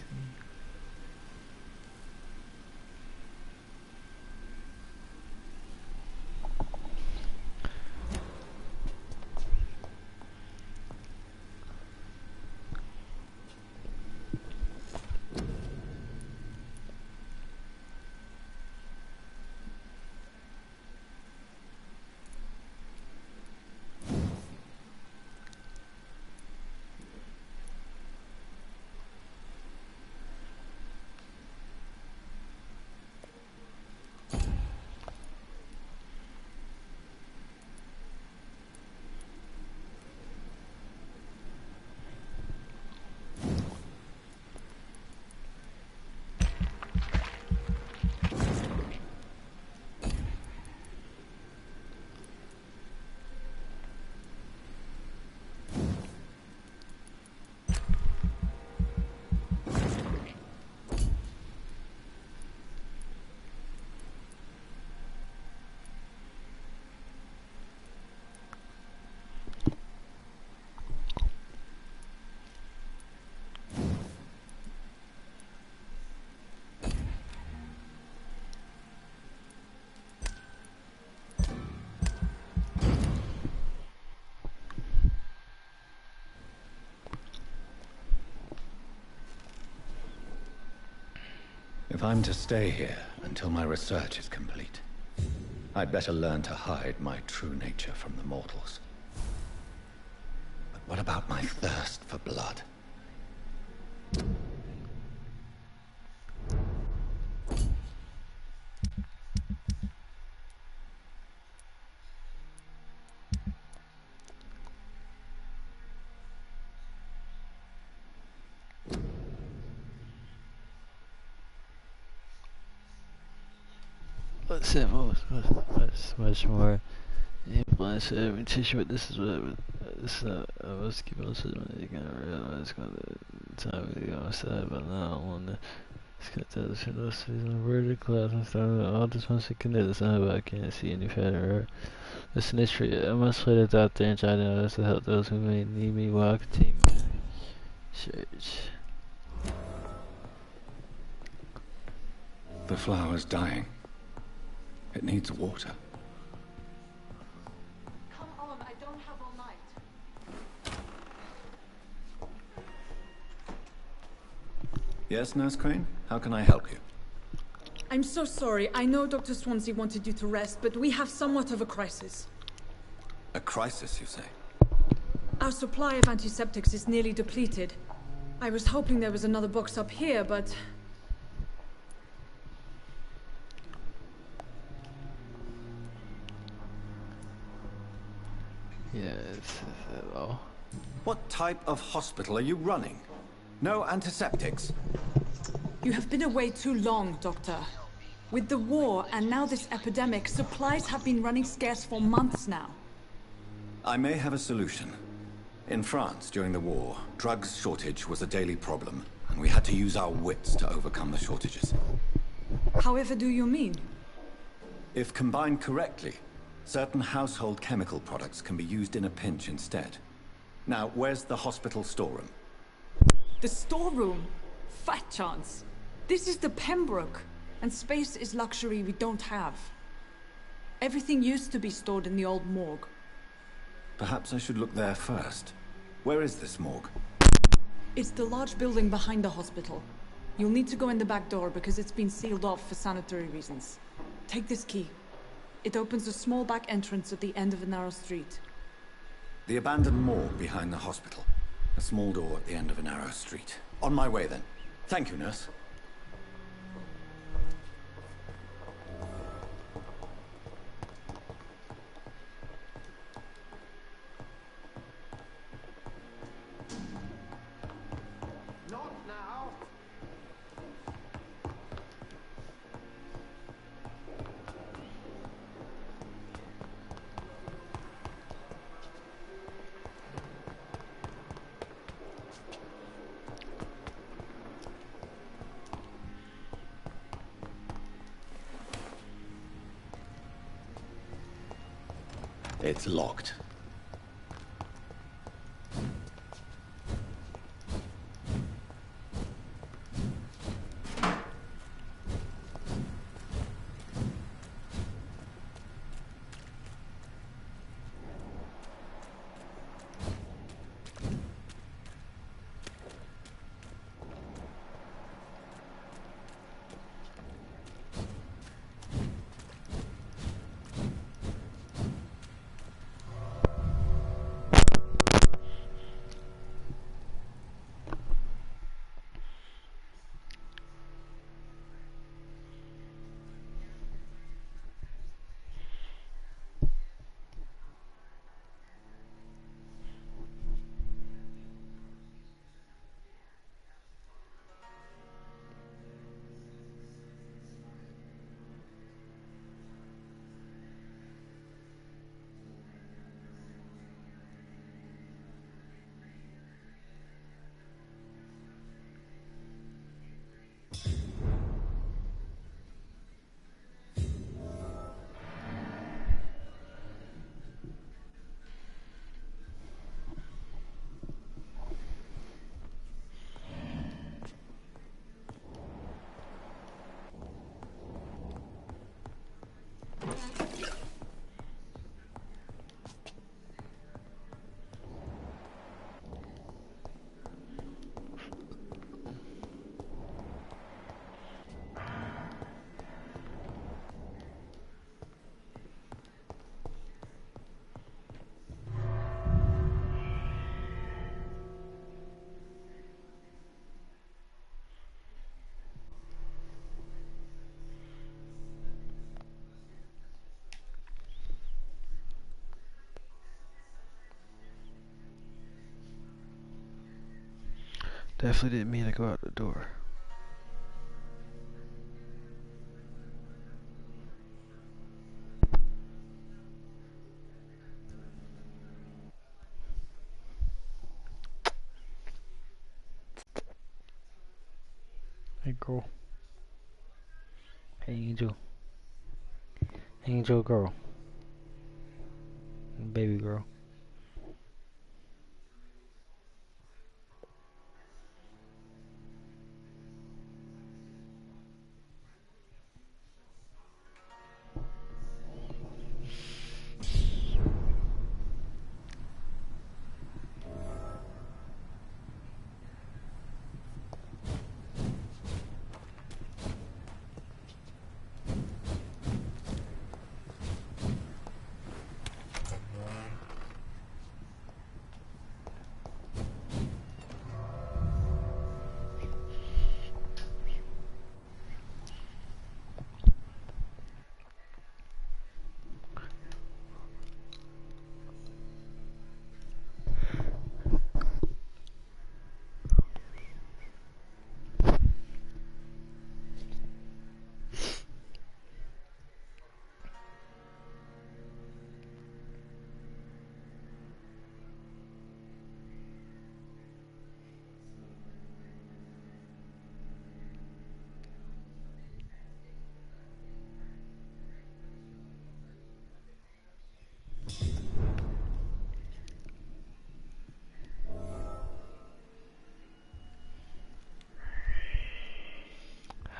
If I'm to stay here until my research is complete, I'd better learn to hide my true nature from the mortals. But what about my thirst for blood? Let's have much more implants to every tissue. But this is what this let's keep on sitting. You can realize Time to go outside, but now I want to get that shit up. Season vertical class and started all this once it connect the sun, but I can't see any fatter. Listen, this tree. I must lay this out there and try to help those who may need me while I continue. Church. The flower's dying. It needs water. Come on, I don't have all night. Yes, Nurse Crane? How can I help you? I'm so sorry. I know Dr. Swansea wanted you to rest, but we have somewhat of a crisis. A crisis, you say? Our supply of antiseptics is nearly depleted. I was hoping there was another box up here, but... Yes, at all. What type of hospital are you running? No antiseptics? You have been away too long, Doctor. With the war and now this epidemic, supplies have been running scarce for months now. I may have a solution. In France, during the war, drugs shortage was a daily problem, and we had to use our wits to overcome the shortages. However do you mean? If combined correctly, certain household chemical products can be used in a pinch instead. Now, where's the hospital storeroom? The storeroom? Fat chance. This is the Pembroke, and space is luxury we don't have. Everything used to be stored in the old morgue. Perhaps I should look there first. Where is this morgue? It's the large building behind the hospital. You'll need to go in the back door because it's been sealed off for sanitary reasons. Take this key. It opens a small back entrance at the end of a narrow street. The abandoned morgue behind the hospital. A small door at the end of a narrow street. On my way, then. Thank you, nurse. Not now. It's locked. Definitely didn't mean to go out the door. Hey girl. Hey Angel. Angel girl. Baby girl.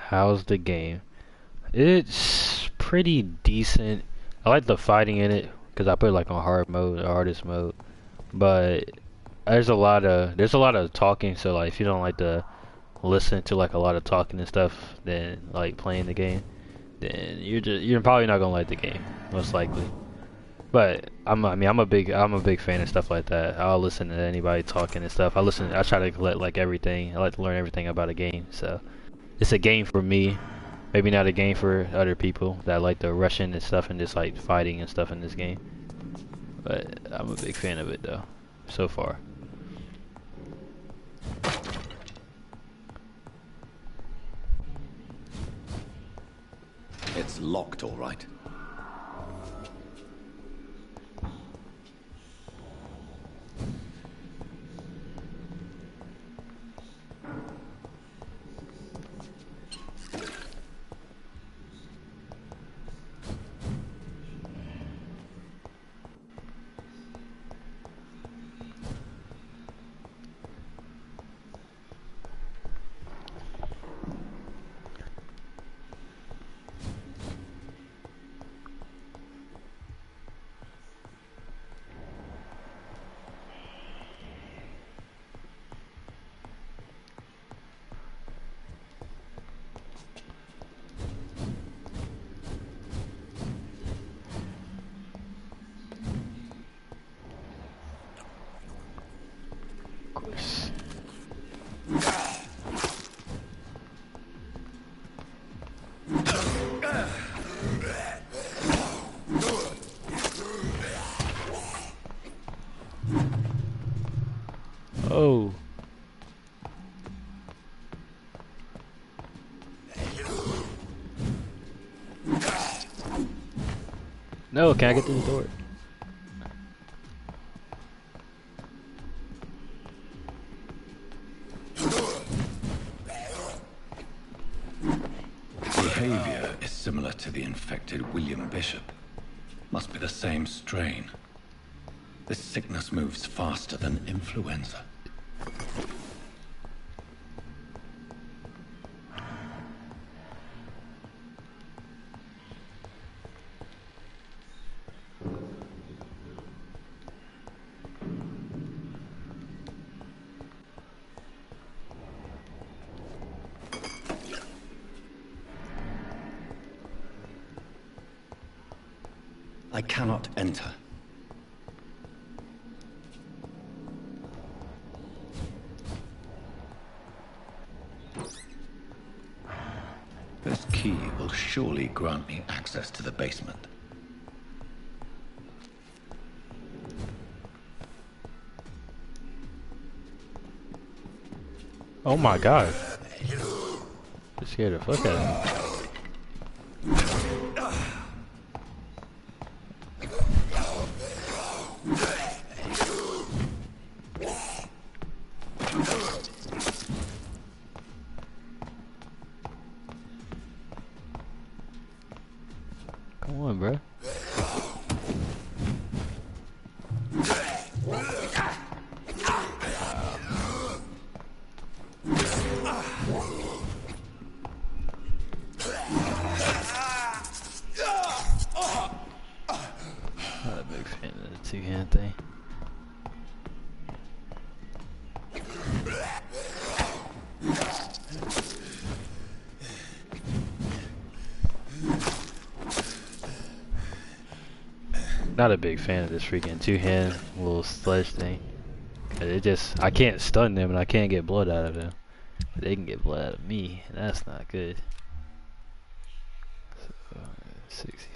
How's the game? It's pretty decent. I like the fighting in it because I put it like on hard mode, artist mode. But there's a lot of talking. So like if you don't like to listen to like a lot of talking and stuff, then like playing the game, then you're probably not gonna like the game most likely. But I'm a big fan of stuff like that. I'll listen to anybody talking and stuff. I try to collect like everything. I like to learn everything about a game. So it's a game for me. Maybe not a game for other people that like the rushing and stuff and just like fighting and stuff in this game. But I'm a big fan of it though, so far. It's locked, all right. Oh. No, can I get through the door? Behavior is similar to the infected William Bishop. Must be the same strain. This sickness moves faster than influenza. I cannot enter. This key will surely grant me access to the basement. Oh my god. That scared the fuck out of me. freaking thing. Not a big fan of this freaking two-hand little sledge thing. It just, I can't stun them and I can't get blood out of them. But they can get blood out of me, and that's not good. So, 60.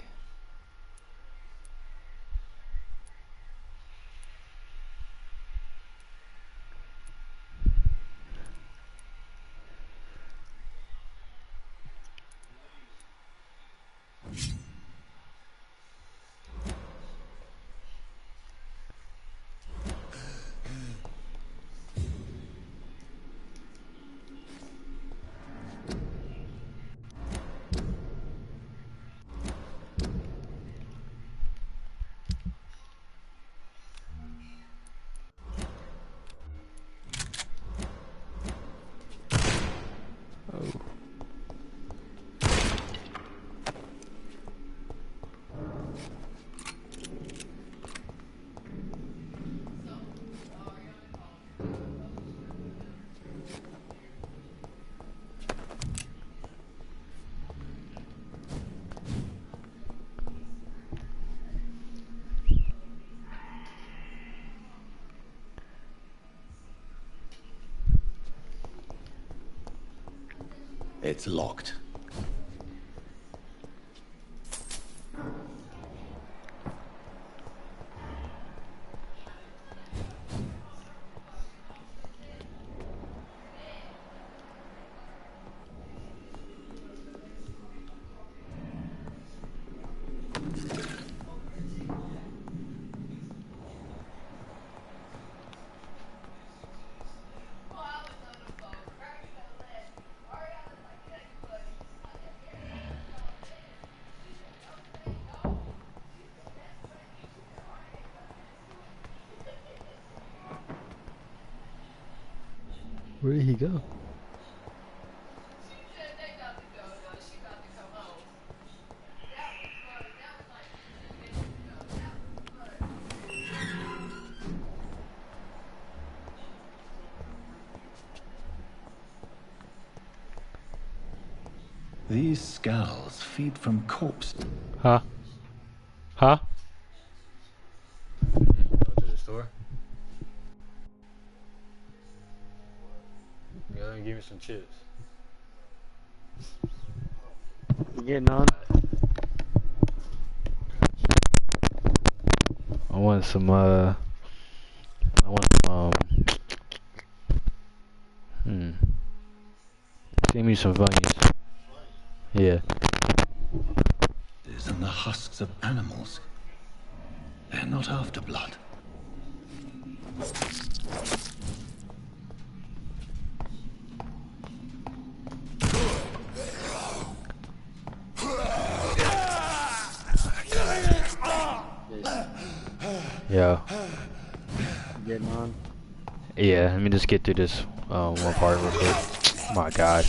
It's locked. Where did he go? These skulls feed from corpses. Huh? Huh? Go to the store. Go and give me some chips. You getting on? I want some, I want some, give me some Funyuns. Yeah. And the husks of animals. They're not after blood. Yeah. Getting on? Yeah, let me just get through this one part real quick. Oh my god.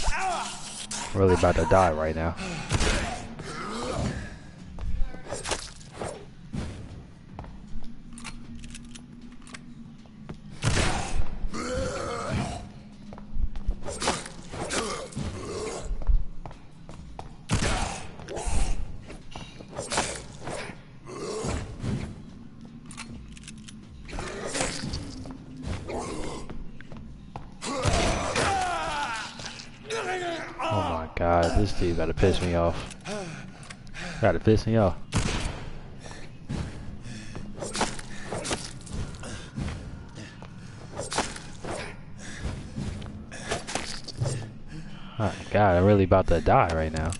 Really about to die right now. God, this dude gotta piss me off. Gotta piss me off. Oh God, I'm really about to die right now.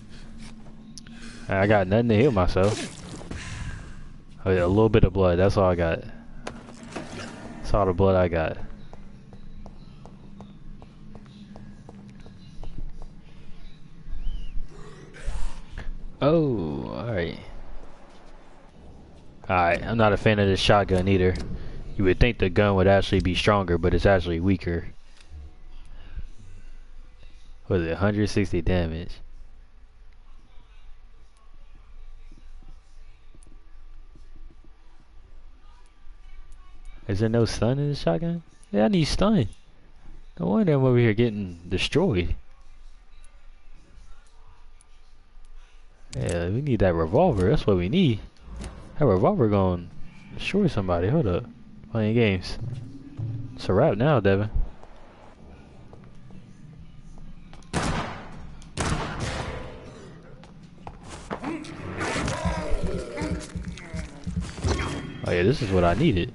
I got nothing to heal myself. Oh yeah, a little bit of blood, that's all I got. That's all the blood I got. Oh, alright. Alright, I'm not a fan of this shotgun either. You would think the gun would actually be stronger, but it's actually weaker. What is it, 160 damage? Is there no stun in the shotgun? Yeah, I need stun. No wonder I'm over here getting destroyed. Yeah, we need that revolver. That's what we need. That revolver gonna destroy somebody. Hold up. Playing games. It's a wrap now, Devin. Oh yeah, this is what I needed.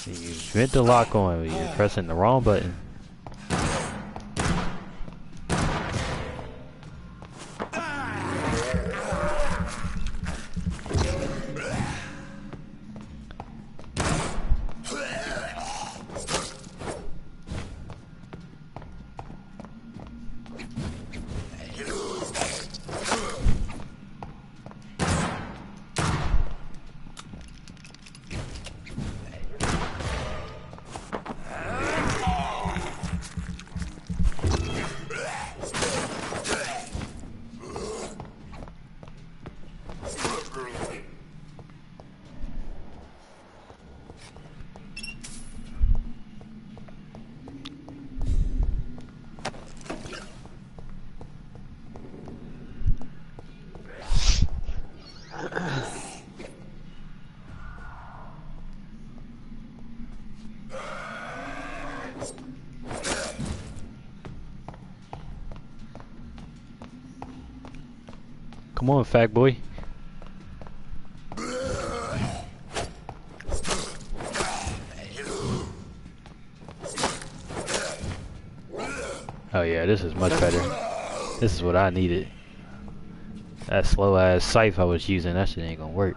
You meant to lock on, but you're pressing the wrong button. Come on, fat boy. Oh yeah, this is much better. This is what I needed. That slow ass scythe I was using, that shit ain't gonna work.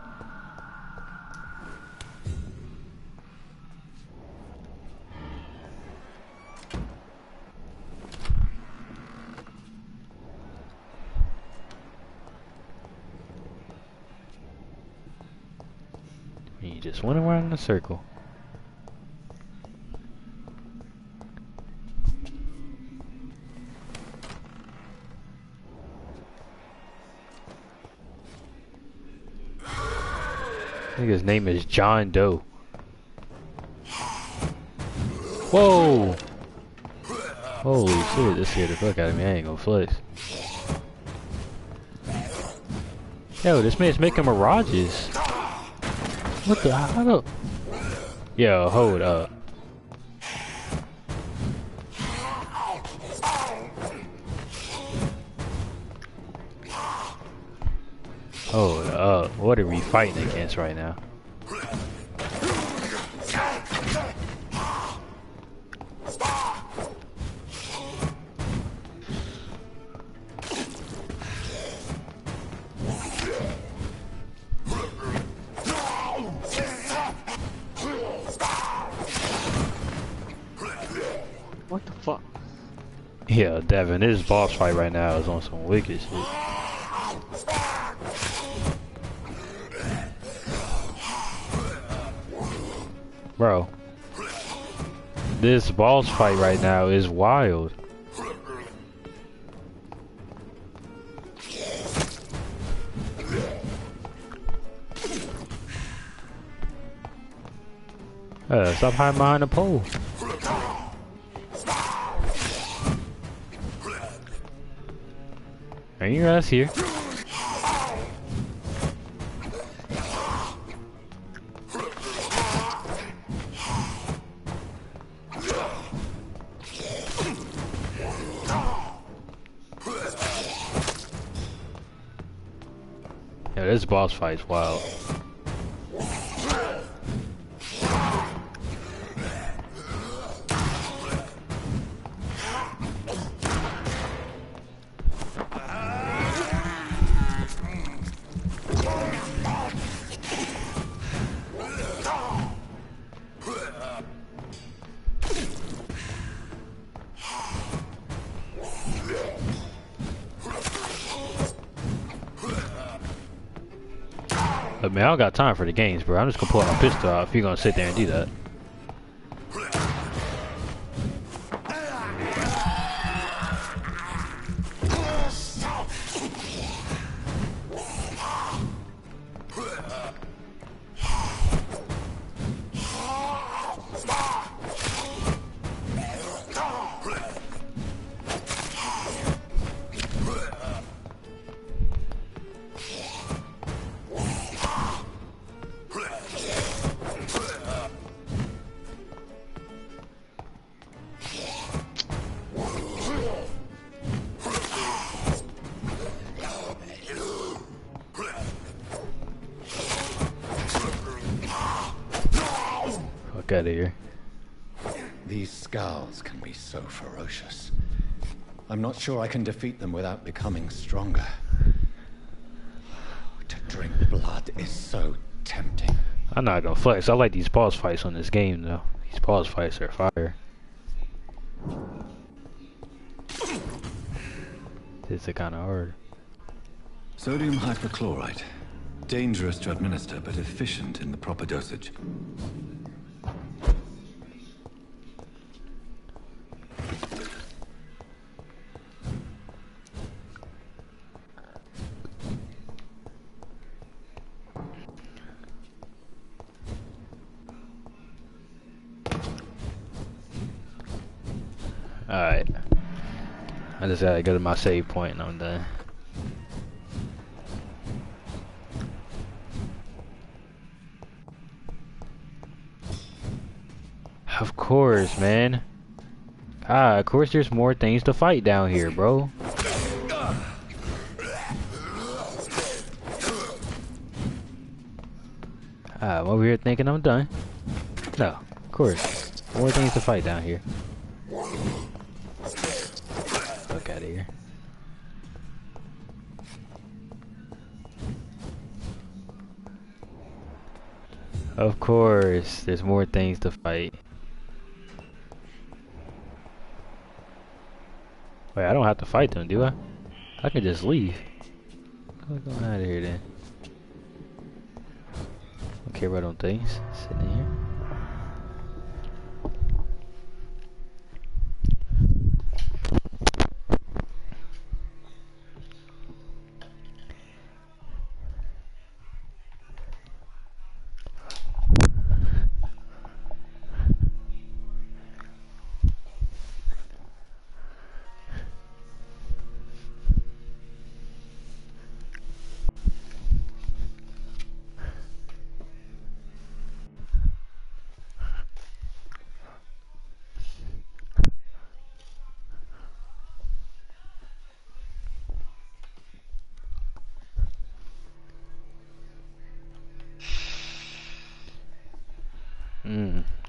You just went around in a circle. I think his name is John Doe. Whoa! Holy shit, this scared the fuck out of me. I ain't gonna flex. Yo, this man's making mirages. What the hell? Yo, hold up. Hold up. What are we fighting against right now? What the fuck? Yeah, Devin, this boss fight right now is on some wicked shit. Bro, this boss fight right now is wild. Stop hiding behind the pole. Ain't your ass here. Yeah, this boss fight's wild. But man, I don't got time for the games, bro. I'm just gonna pull out my pistol out if you're gonna sit there and do that. Fuck out of here. These scowls can be so ferocious. I'm not sure I can defeat them without becoming stronger. To drink blood is so tempting. I'm not gonna flex. I like these boss fights on this game, though. These boss fights are fire. It's kind of hard. Sodium hypochlorite. Dangerous to administer, but efficient in the proper dosage. Alright. I just gotta go to my save point and I'm done. Of course, man. Ah, of course there's more things to fight down here, bro. I'm over here thinking I'm done. No, of course. More things to fight down here. Fuck out of here. Of course, there's more things to fight. Wait, I don't have to fight them, do I? I can just leave. Go out of here then. Don't care about them things. Sitting in here.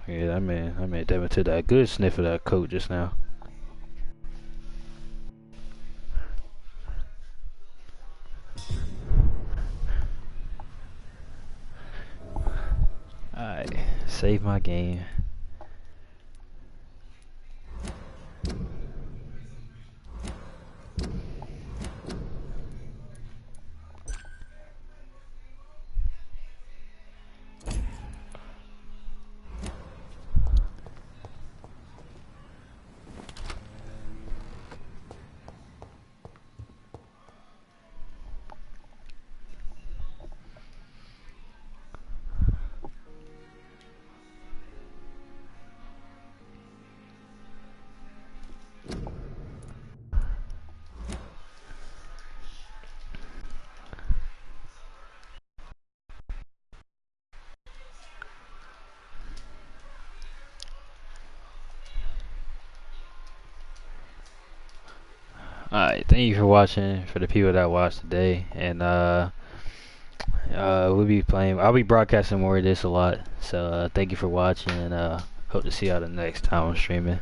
Yeah, that man Devin took that good sniff of that coat just now. Alright, save my game. Alright, thank you for watching, for the people that watched today, and I'll be broadcasting more of this a lot, so thank you for watching, and hope to see y'all the next time I'm streaming.